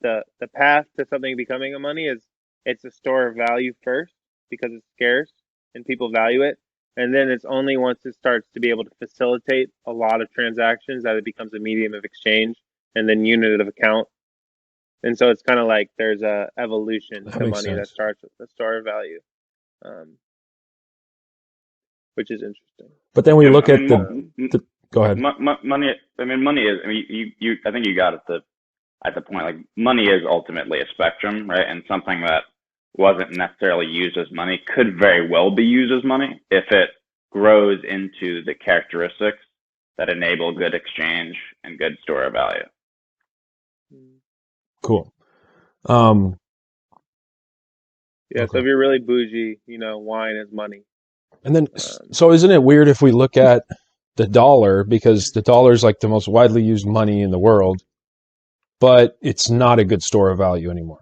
the path to something becoming a money is it's a store of value first because it's scarce and people value it. And then it's only once it starts to be able to facilitate a lot of transactions that it becomes a medium of exchange and then unit of account. And so it's kind of like there's a evolution to money that starts with the store of value, which is interesting. But then we look at go ahead. Money. Money is. You. I think you got at the point. Money is ultimately a spectrum, right? And something that wasn't necessarily used as money could very well be used as money if it grows into the characteristics that enable good exchange and good store of value. Cool. Yeah, so if you're really bougie, wine is money. And then, so isn't it weird if we look at the dollar, because the dollar is like the most widely used money in the world, but it's not a good store of value anymore.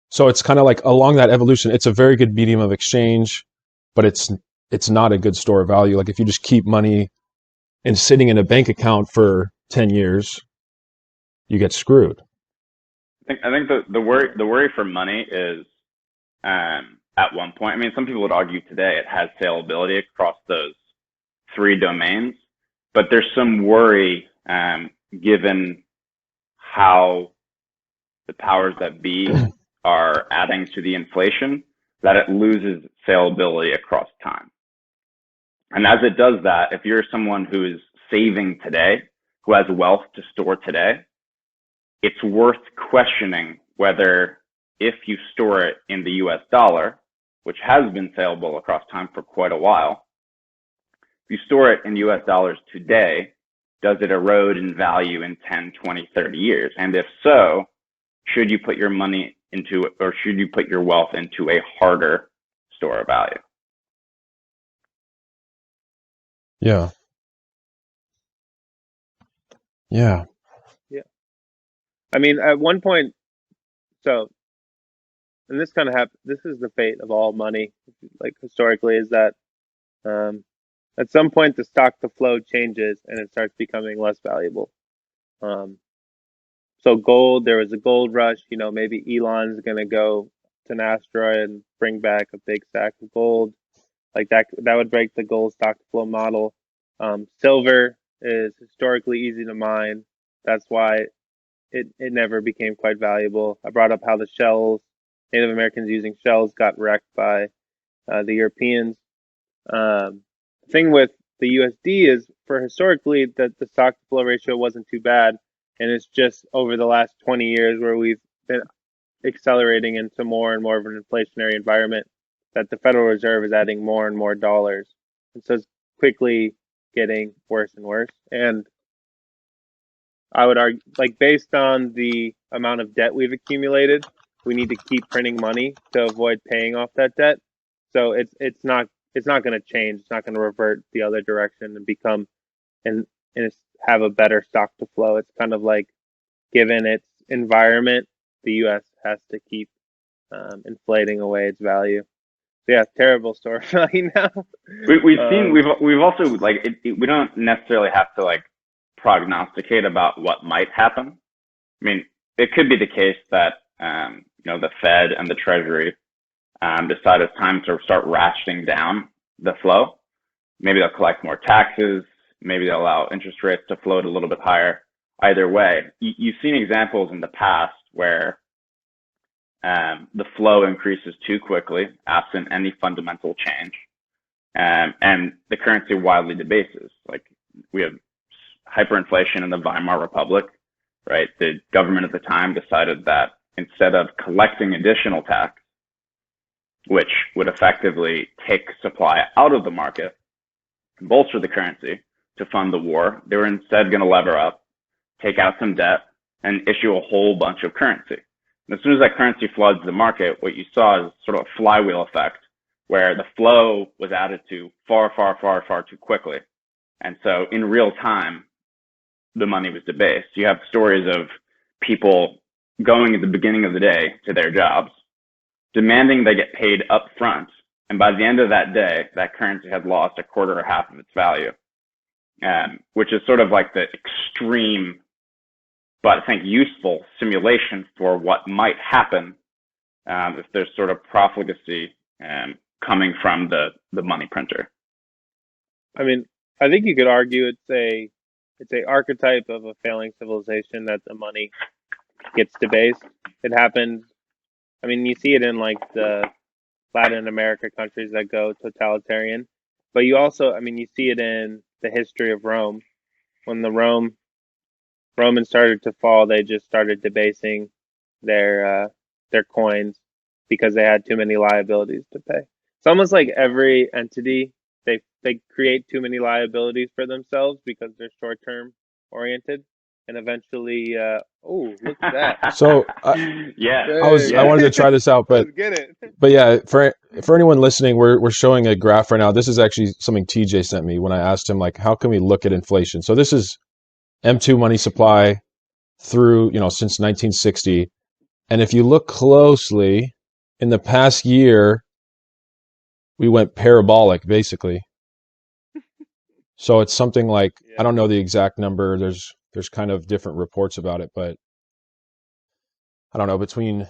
So it's kind of like along that evolution, it's a very good medium of exchange, but it's not a good store of value. Like if you just keep money and sitting in a bank account for 10 years, you get screwed. I think the worry for money is at one point. I mean, some people would argue today it has saleability across those three domains, but there's some worry given how the powers that be are adding to the inflation that it loses saleability across time. And as it does that, if you're someone who is saving today, who has wealth to store today, it's worth questioning whether if you store it in the US dollar, which has been saleable across time for quite a while, if you store it in US dollars today, does it erode in value in 10, 20, 30 years? And if so, should you put your money into, or should you put your wealth into a harder store of value? Yeah. Yeah. Yeah. I mean, at one point, and this kind of this is the fate of all money, like historically, is that at some point the stock to flow changes and it starts becoming less valuable. So gold, there was a gold rush, maybe Elon's going to go to an asteroid and bring back a big sack of gold. Like that would break the gold stock to flow model. Silver is historically easy to mine. That's why it never became quite valuable. I brought up how the Native Americans using shells got wrecked by the Europeans. The thing with the USD is, for historically, that the stock to flow ratio wasn't too bad, and it's just over the last 20 years where we've been accelerating into more and more of an inflationary environment that the Federal Reserve is adding more and more dollars, and so it's quickly getting worse and worse. And I would argue, like, based on the amount of debt we've accumulated, we need to keep printing money to avoid paying off that debt. So it's not going to change. It's not going to revert the other direction and become and have a better stock to flow. It's kind of like, given its environment, the U.S. has to keep inflating away its value. So yeah, terrible store value now. We've also, like, we don't necessarily have to, like, prognosticate about what might happen. I mean, it could be the case that the Fed and the Treasury decide it's time to start ratcheting down the flow. Maybe they'll collect more taxes. Maybe they'll allow interest rates to float a little bit higher. Either way, you've seen examples in the past where the flow increases too quickly, absent any fundamental change, and the currency widely debases. Like, we have hyperinflation in the Weimar Republic, right? The government at the time decided that instead of collecting additional tax, which would effectively take supply out of the market, bolster the currency to fund the war, they were instead going to lever up, take out some debt, and issue a whole bunch of currency. And as soon as that currency floods the market, what you saw is sort of a flywheel effect, where the flow was added to far, far, far, far too quickly. And so in real time, the money was debased. You have stories of people going at the beginning of the day to their jobs, demanding they get paid up front. And by the end of that day, that currency had lost a quarter or half of its value, which is sort of like the extreme, but I think useful simulation for what might happen if there's sort of profligacy coming from the money printer. I mean, I think you could argue it's a archetype of a failing civilization that the money gets debased. It happens. I mean, you see it in, like, the Latin America countries that go totalitarian, but you also, I mean, you see it in the history of Rome. When the Romans started to fall, they just started debasing their their coins because they had too many liabilities to pay. It's almost like every entity, they create too many liabilities for themselves because they're short term oriented, and eventually, look at that. So yeah, I wanted to try this out, but Let's get it. but yeah, for anyone listening, we're showing a graph right now. This is actually something TJ sent me when I asked him, like, how can we look at inflation? So this is M2 money supply through, since 1960. And if you look closely, in the past year, we went parabolic, basically. So it's something like, I don't know the exact number. There's kind of different reports about it, but I don't know, between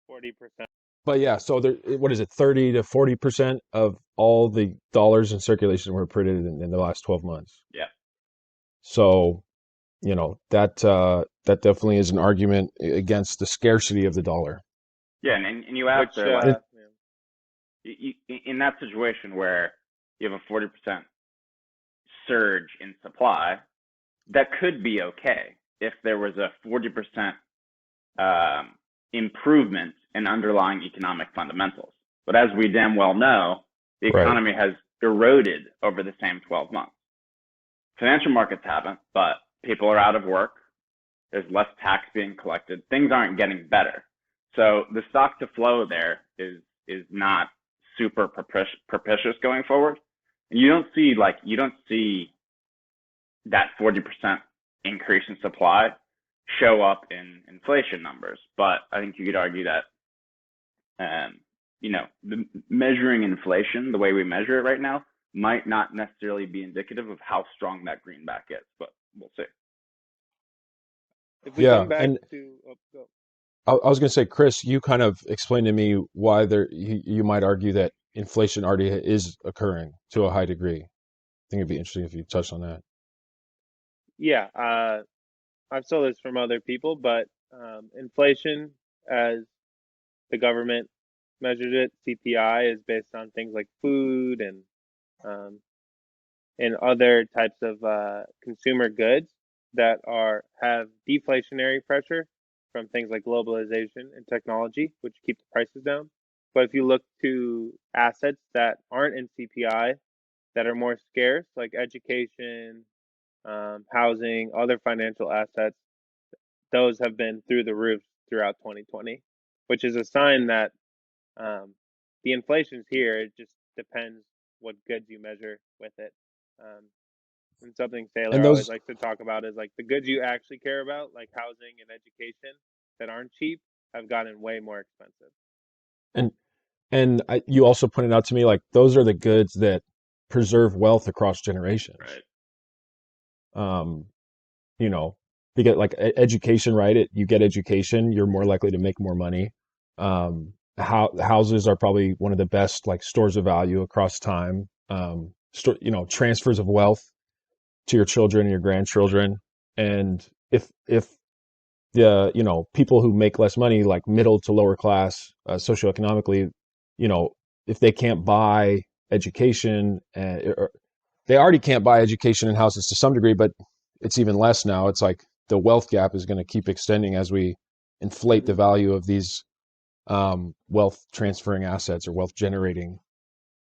40%. But yeah, so what is it, 30 to 40% of all the dollars in circulation were printed in the last 12 months. Yeah. So, that definitely is an argument against the scarcity of the dollar. Yeah, and you have to, in that situation where you have a 40% surge in supply, that could be okay if there was a 40% improvement in underlying economic fundamentals. But as we damn well know, the economy has eroded over the same 12 months. Financial markets haven't, but people are out of work. There's less tax being collected. Things aren't getting better. So the stock to flow there is not super propitious going forward. And you don't see that 40% increase in supply show up in inflation numbers. But I think you could argue that, the measuring inflation, the way we measure it right now, might not necessarily be indicative of how strong that greenback is, but we'll see. If we come back to... I was going to say, Chris, you kind of explained to me why you might argue that inflation already is occurring to a high degree. I think it'd be interesting if you touched on that. Yeah, I've saw this from other people, but inflation, as the government measured it, CPI, is based on things like food and other types of consumer goods that have deflationary pressure from things like globalization and technology, which keep the prices down. But if you look to assets that aren't in CPI, that are more scarce, like education, housing, other financial assets, those have been through the roof throughout 2020, which is a sign that the inflation's here. It just depends what goods you measure with it. And something Sailor always likes to talk about is like the goods you actually care about, like housing and education, that aren't cheap, have gotten way more expensive. And you also pointed out to me, like, those are the goods that preserve wealth across generations. Right. You get like education, right? You get education, you're more likely to make more money. Houses are probably one of the best, like, stores of value across time. Transfers of wealth to your children and your grandchildren. And if the people who make less money, like middle to lower class, socioeconomically, if they can't buy education, or they already can't buy education and houses to some degree, but it's even less now. It's like the wealth gap is going to keep extending as we inflate the value of these wealth transferring assets or wealth generating.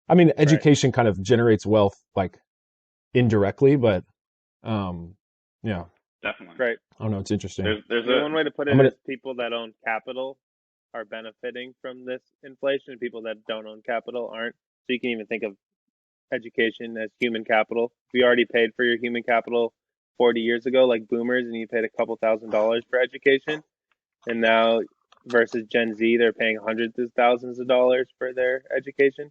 I mean, education kind of generates wealth, like, indirectly, but yeah, definitely. Right. Oh no, it's interesting. There's one way to put it is people that own capital are benefiting from this inflation. People that don't own capital aren't. So you can even think of education as human capital. If you already paid for your human capital 40 years ago, like boomers, and you paid a couple $1,000s for education, and now versus Gen Z, they're paying hundreds of thousands of dollars for their education.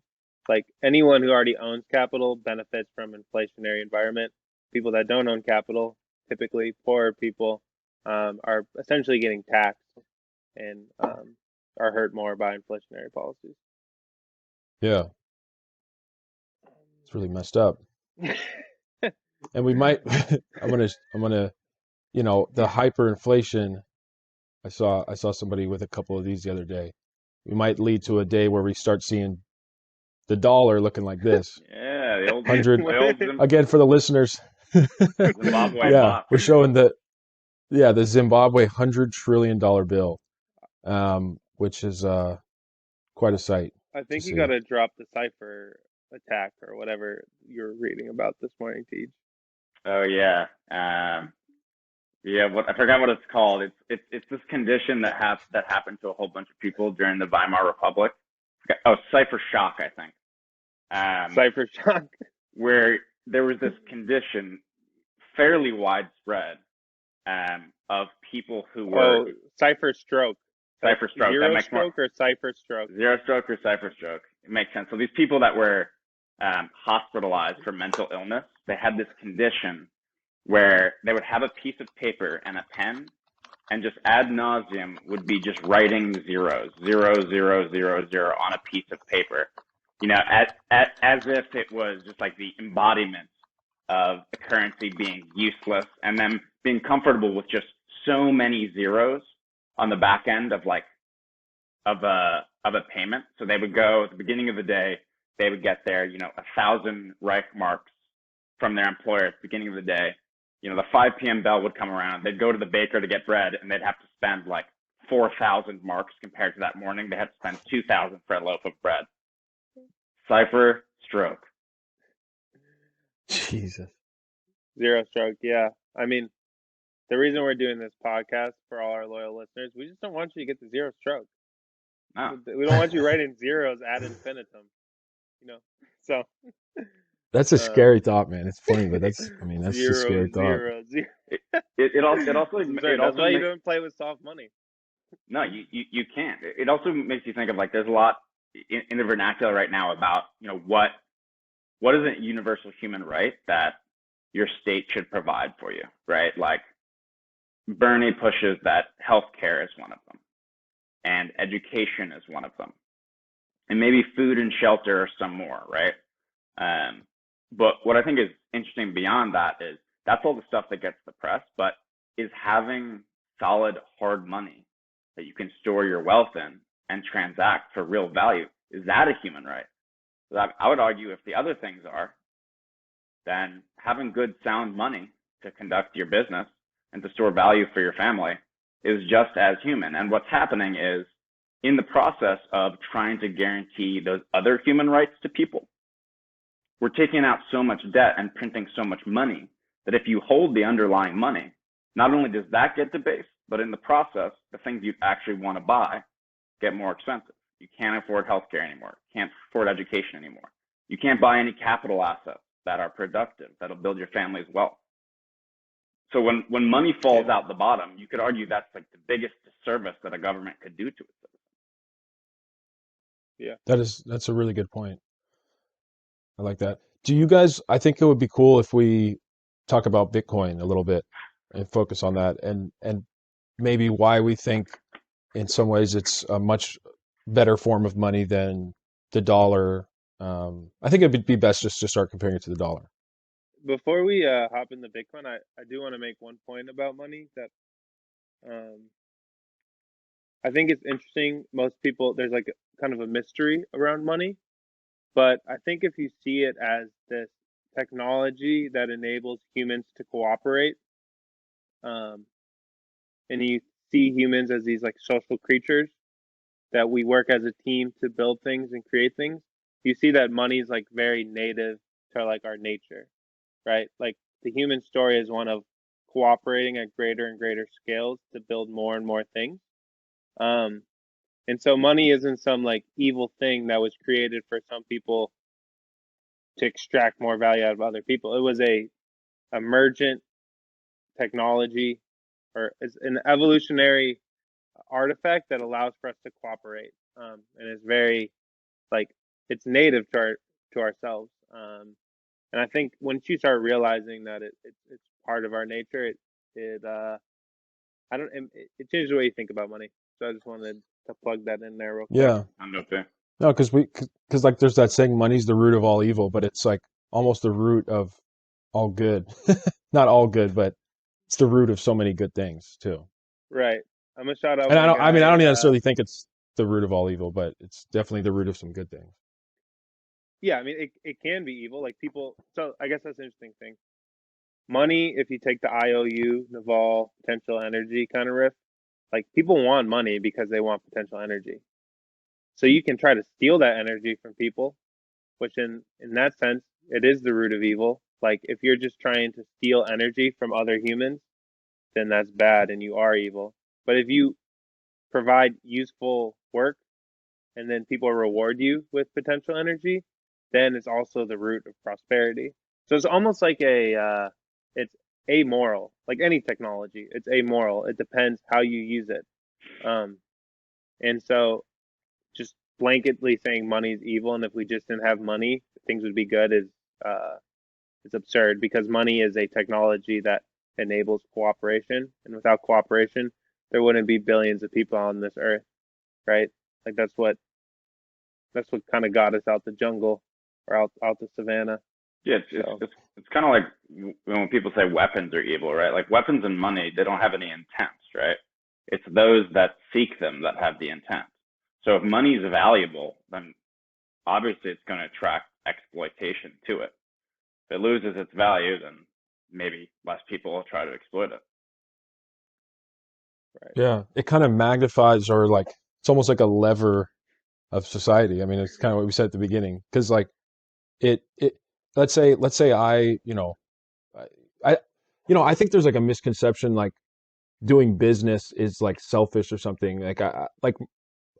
Like, anyone who already owns capital benefits from inflationary environment. People that don't own capital, typically poorer people, are essentially getting taxed and are hurt more by inflationary policies. Yeah, it's really messed up. And we might, I'm gonna, the hyperinflation. I saw somebody with a couple of these the other day. We might lead to a day where we start seeing the dollar looking like this. Yeah, the old 100. Again, for the listeners. Zimbabwe. Yeah, we're showing the Zimbabwe $100 trillion bill, which is quite a sight I to think you got see. to drop the cipher attack or whatever you're reading about this morning, Tej. Oh yeah. Yeah, what I forgot what it's called. It's this condition that happened to a whole bunch of people during the Weimar Republic. Oh, cipher shock, I think. Cipher shock. Where there was this condition fairly widespread of people who were cipher stroke. Cipher stroke. Zero That makes stroke more or cipher stroke? Zero stroke or cipher stroke. It makes sense. So these people that were hospitalized for mental illness, they had this condition where they would have a piece of paper and a pen, and just ad nauseum would be just writing zeros, 0, 0, 0, 0 on a piece of paper, as if it was just like the embodiment of the currency being useless, and them being comfortable with just so many zeros on the back end of a payment. So they would go at the beginning of the day, they would get their 1,000 Reich marks from their employer at the beginning of the day. The 5 p.m. bell would come around. They'd go to the baker to get bread, and they'd have to spend like 4,000 marks compared to that morning. They had to spend 2,000 for a loaf of bread. Cipher stroke. Jesus. Zero stroke. Yeah. I mean, the reason we're doing this podcast for all our loyal listeners, we just don't want you to get the zero stroke. No. We don't want you writing zeros ad infinitum. So. That's a scary thought, man. It's funny, but that's zero, a scary thought. Zero. It also that's why you don't play with soft money. No, you can't. It also makes you think of there's a lot in the vernacular right now about what is a universal human right that your state should provide for you, right? Like Bernie pushes that healthcare is one of them, and education is one of them, and maybe food and shelter are some more, right? But what I think is interesting beyond that is that's all the stuff that gets the press, but is having solid hard money that you can store your wealth in and transact for real value, is that a human right? So I would argue if the other things are, then having good sound money to conduct your business and to store value for your family is just as human. And what's happening is, in the process of trying to guarantee those other human rights to people, we're taking out so much debt and printing so much money that if you hold the underlying money, not only does that get debased, but in the process, the things you actually want to buy get more expensive. You can't afford healthcare anymore. Can't afford education anymore. You can't buy any capital assets that are productive, that'll build your family's wealth. So when money falls out the bottom, you could argue that's like the biggest disservice that a government could do to its citizens. Yeah. That's a really good point. I like that. Do you guys, I think it would be cool if we talk about Bitcoin a little bit and focus on that, and maybe why we think in some ways it's a much better form of money than the dollar. I think it would be best just to start comparing it to the dollar. Before we hop into Bitcoin, I do want to make one point about money that I think it's interesting. Most people, there's like kind of a mystery around money, but I think if you see it as this technology that enables humans to cooperate, and you see humans as these like social creatures that we work as a team to build things and create things, you see that money is like very native to like our nature, right? Like the human story is one of cooperating at greater and greater scales to build more and more things. And so money isn't some like evil thing that was created for some people to extract more value out of other people. It was a emergent technology, or it's an evolutionary artifact that allows for us to cooperate, and it's very like it's native to ourselves. And I think once you start realizing that it's part of our nature, it changes the way you think about money. So I just wanted to plug that in there real quick. Yeah. I'm okay. No, because like there's that saying, money's the root of all evil, but it's like almost the root of all good. Not all good, but it's the root of so many good things too. Right. I'm gonna shout out. And I don't necessarily think it's the root of all evil, but it's definitely the root of some good things. Yeah, I mean it can be evil. Like people. So I guess that's an interesting thing. Money, if you take the IOU, Naval, potential energy kind of riff, Like people want money because they want potential energy. So you can try to steal that energy from people, which in that sense, it is the root of evil. Like if you're just trying to steal energy from other humans, then that's bad and you are evil. But if you provide useful work and then people reward you with potential energy, then it's also the root of prosperity. So it's almost like it's amoral, like any technology. It's amoral. It depends how you use it. Um, and so just blanketly saying money is evil, and if we just didn't have money, things would be good is absurd because money is a technology that enables cooperation, and without cooperation, there wouldn't be billions of people on this earth, right? Like that's what kind of got us out the jungle or out the savannah. Yeah, So it's kind of like when people say weapons are evil, right? Like weapons and money, they don't have any intent, right? It's those that seek them that have the intent. So if money is valuable, then obviously it's going to attract exploitation to it. If it loses its value, then maybe less people will try to exploit it. right. Yeah, it kind of magnifies, or like it's almost like a lever of society. I mean, it's kind of what we said at the beginning, because like it let's say I, I I think there's like a misconception like doing business is like selfish or something. Like like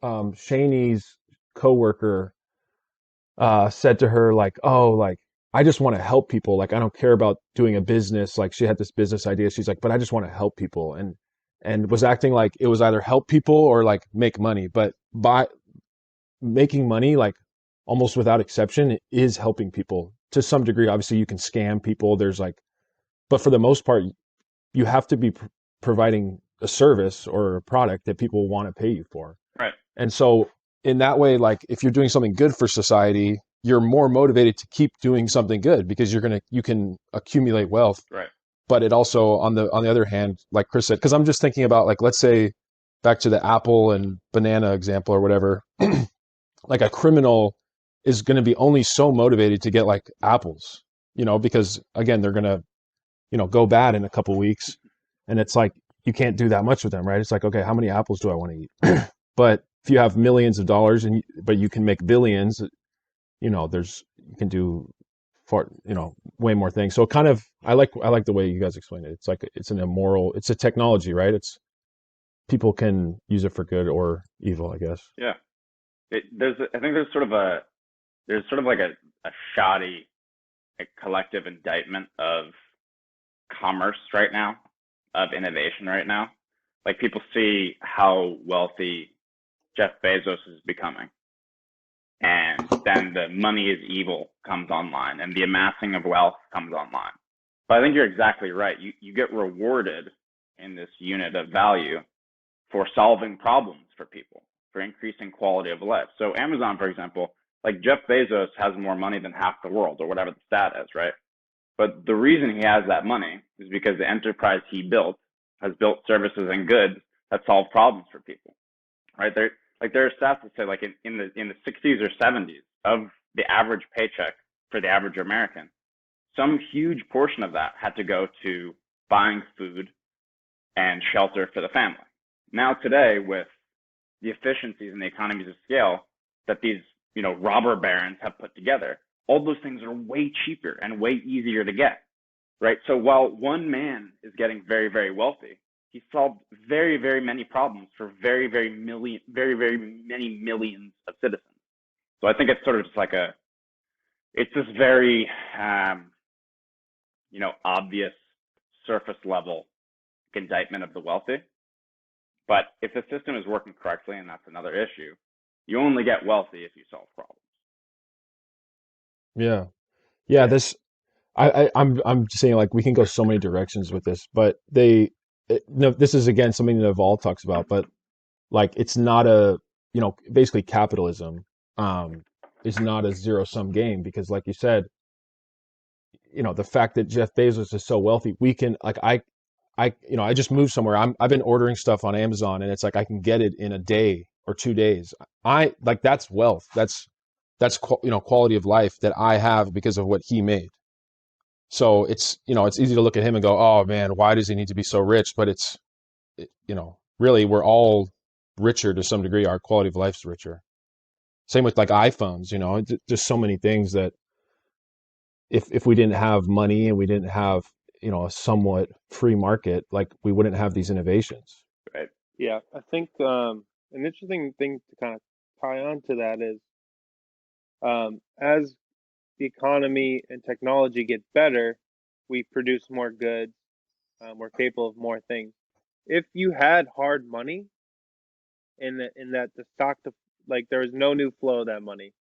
Shaney's coworker said to her like, oh, like I just want to help people. Like I don't care about doing a business. Like she had this business idea. She's like, but I just want to help people, and was acting like it was either help people or like make money. But by making money, like almost without exception, is helping people to some degree. Obviously, you can scam people. There's like, but for the most part, you have to be providing a service or a product that people want to pay you for. Right. And so in that way, like if you're doing something good for society, you're more motivated to keep doing something good because you can accumulate wealth. Right. But it also on the other hand, like Chris said, because I'm just thinking about like, let's say back to the apple and banana example or whatever, like a criminal is going to be only so motivated to get like apples, because again, they're going to, go bad in a couple weeks. And it's like, you can't do that much with them, right? It's like, okay, how many apples do I want to eat? But if you have millions of dollars but you can make billions, you can do way more things. So kind of, I like the way you guys explain it. It's like, it's an immoral, it's a technology, right? It's people can use it for good or evil, I guess. Yeah. I think there's sort of like a shoddy collective indictment of commerce right now, of innovation right now. Like people see how wealthy Jeff Bezos is becoming, and then the money is evil comes online and the amassing of wealth comes online. But I think you're exactly right. You get rewarded in this unit of value for solving problems for people, for increasing quality of life. So Amazon, for example, like Jeff Bezos has more money than half the world or whatever the stat is, right? But the reason he has that money is because the enterprise he built has built services and goods that solve problems for people, right? There are stats that say like in the 60s or 70s of the average paycheck for the average American, some huge portion of that had to go to buying food and shelter for the family. Now today, with the efficiencies and the economies of scale that these robber barons have put together, all those things are way cheaper and way easier to get, right? So while one man is getting very, very wealthy, he solved very, very many problems for very, very many millions of citizens. So I think it's sort of just like it's this very, obvious surface level indictment of the wealthy. But if the system is working correctly, and that's another issue, you only get wealthy if you solve problems. Yeah. Yeah. I'm just saying like we can go so many directions with this, but this is again something that Evolve talks about, but like it's not basically capitalism is not a zero sum game because like you said, the fact that Jeff Bezos is so wealthy, we can like I just moved somewhere. I've been ordering stuff on Amazon and it's like I can get it in a day or 2 days. I like that's wealth. That's quality of life that I have because of what he made. So it's easy to look at him and go, oh man, why does he need to be so rich? But really we're all richer to some degree. Our quality of life's richer. Same with like iPhones, just so many things that if we didn't have money and we didn't have, a somewhat free market, like we wouldn't have these innovations. Right. Yeah, I think an interesting thing to kind of tie on to that is as the economy and technology get better, we produce more goods, we're capable of more things. If you had hard money in that the stock, like there was no new flow of that money,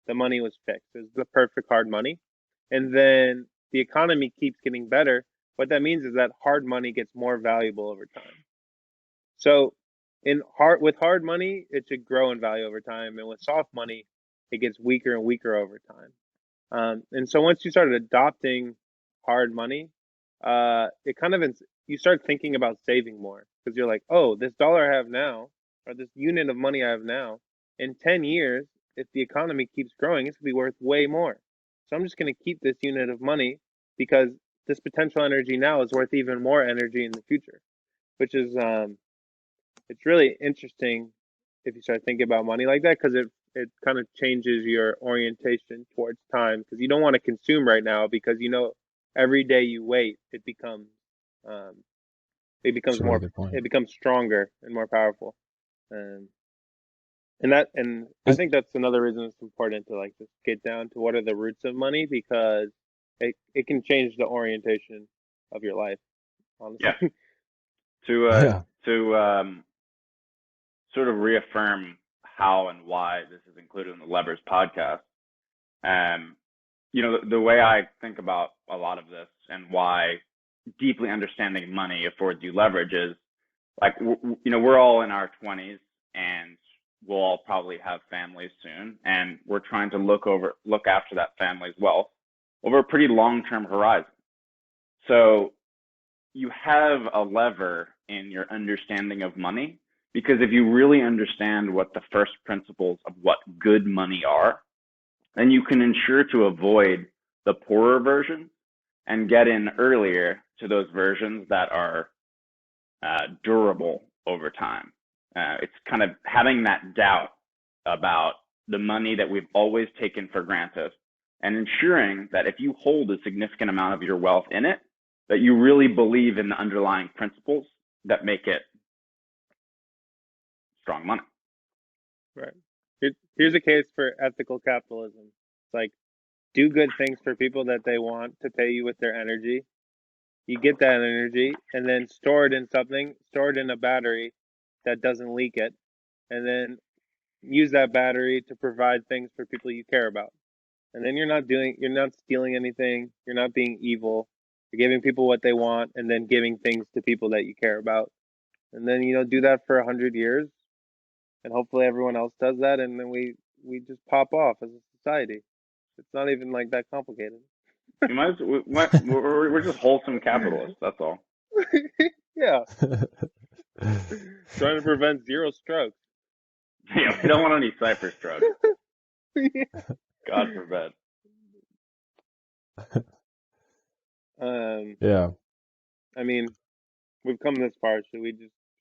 the money was fixed. It was the perfect hard money, and then the economy keeps getting better. What that means is that hard money gets more valuable over time. So with hard money, it should grow in value over time, and with soft money, it gets weaker and weaker over time. And so once you started adopting hard money, it kind of you start thinking about saving more because you're like, oh, this dollar I have now, or this unit of money I have now, in 10 years, if the economy keeps growing, it's gonna be worth way more. So I'm just gonna keep this unit of money because this potential energy now is worth even more energy in the future, which is it's really interesting if you start thinking about money like that because it kind of changes your orientation towards time because you don't want to consume right now because every day you wait um, it becomes That's a really more good point. it becomes stronger and more powerful, and I think that's another reason it's important to like just get down to what are the roots of money because it can change the orientation of your life, honestly. Yeah. To Yeah. sort of reaffirm how and why this is included in the Levers podcast. The way I think about a lot of this and why deeply understanding money affords you leverage is like, we're all in our 20s and we'll all probably have families soon. And we're trying to look after that family's wealth over a pretty long-term horizon. So you have a lever in your understanding of money, because if you really understand what the first principles of what good money are, then you can ensure to avoid the poorer versions and get in earlier to those versions that are durable over time. It's kind of having that doubt about the money that we've always taken for granted and ensuring that if you hold a significant amount of your wealth in it, that you really believe in the underlying principles that make it strong money. Right. Here's a case for ethical capitalism. It's like, do good things for people that they want to pay you with their energy. You get that energy and then store it in a battery that doesn't leak it, and then use that battery to provide things for people you care about. And then you're not stealing anything, you're not being evil, you're giving people what they want and then giving things to people that you care about. And then, do that for 100 years, and hopefully everyone else does that, and then we just pop off as a society. It's not even like that complicated. We're just wholesome capitalists. That's all. Yeah. Trying to prevent zero strokes. Yeah, we don't want any cipher strokes. Yeah. God forbid. Yeah. I mean, we've come this far. Should we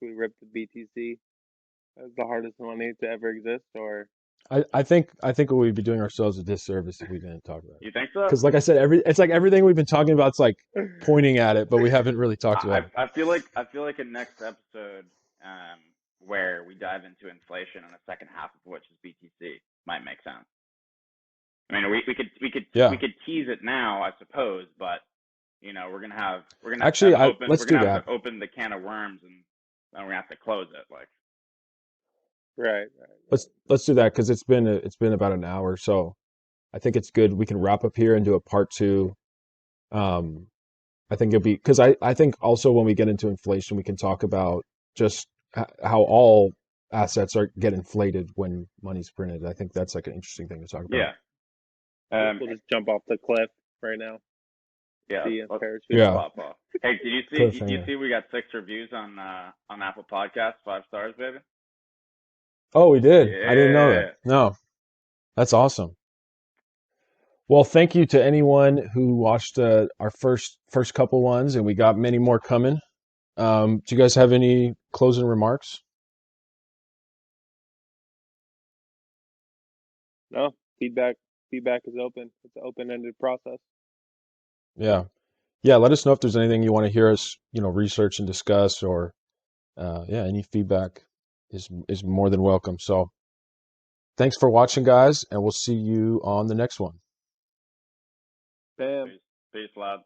rip the BTC as the hardest money to ever exist, or? I think we'd be doing ourselves a disservice if we didn't talk about it. You think so? Because, like I said, it's like everything we've been talking about. It's like pointing at it, but we haven't really talked about it. I feel like a next episode where we dive into inflation and the second half of which is BTC might make sense. I mean, we could tease it now, I suppose, but we're gonna Actually, let's do that. Have to open the can of worms and then we're gonna have to close it. Like, Right. Let's do that because it's been about an hour, so I think it's good. We can wrap up here and do a part 2. I think it'll be because I think also when we get into inflation, we can talk about just how all assets get inflated when money's printed. I think that's like an interesting thing to talk about. Yeah. We'll just jump off the cliff right now. Yeah. Yeah. Pop off. Hey, did you see we got 6 reviews on Apple Podcasts, 5 stars, baby? Oh, we did. Yeah. I didn't know that. No, that's awesome. Well, thank you to anyone who watched our first couple ones, and we got many more coming. Do you guys have any closing remarks? No, feedback is open. It's an open-ended process. Yeah. Yeah. Let us know if there's anything you want to hear us, research and discuss, or yeah, any feedback is more than welcome. So thanks for watching, guys, and we'll see you on the next one. Bam. Peace, lads.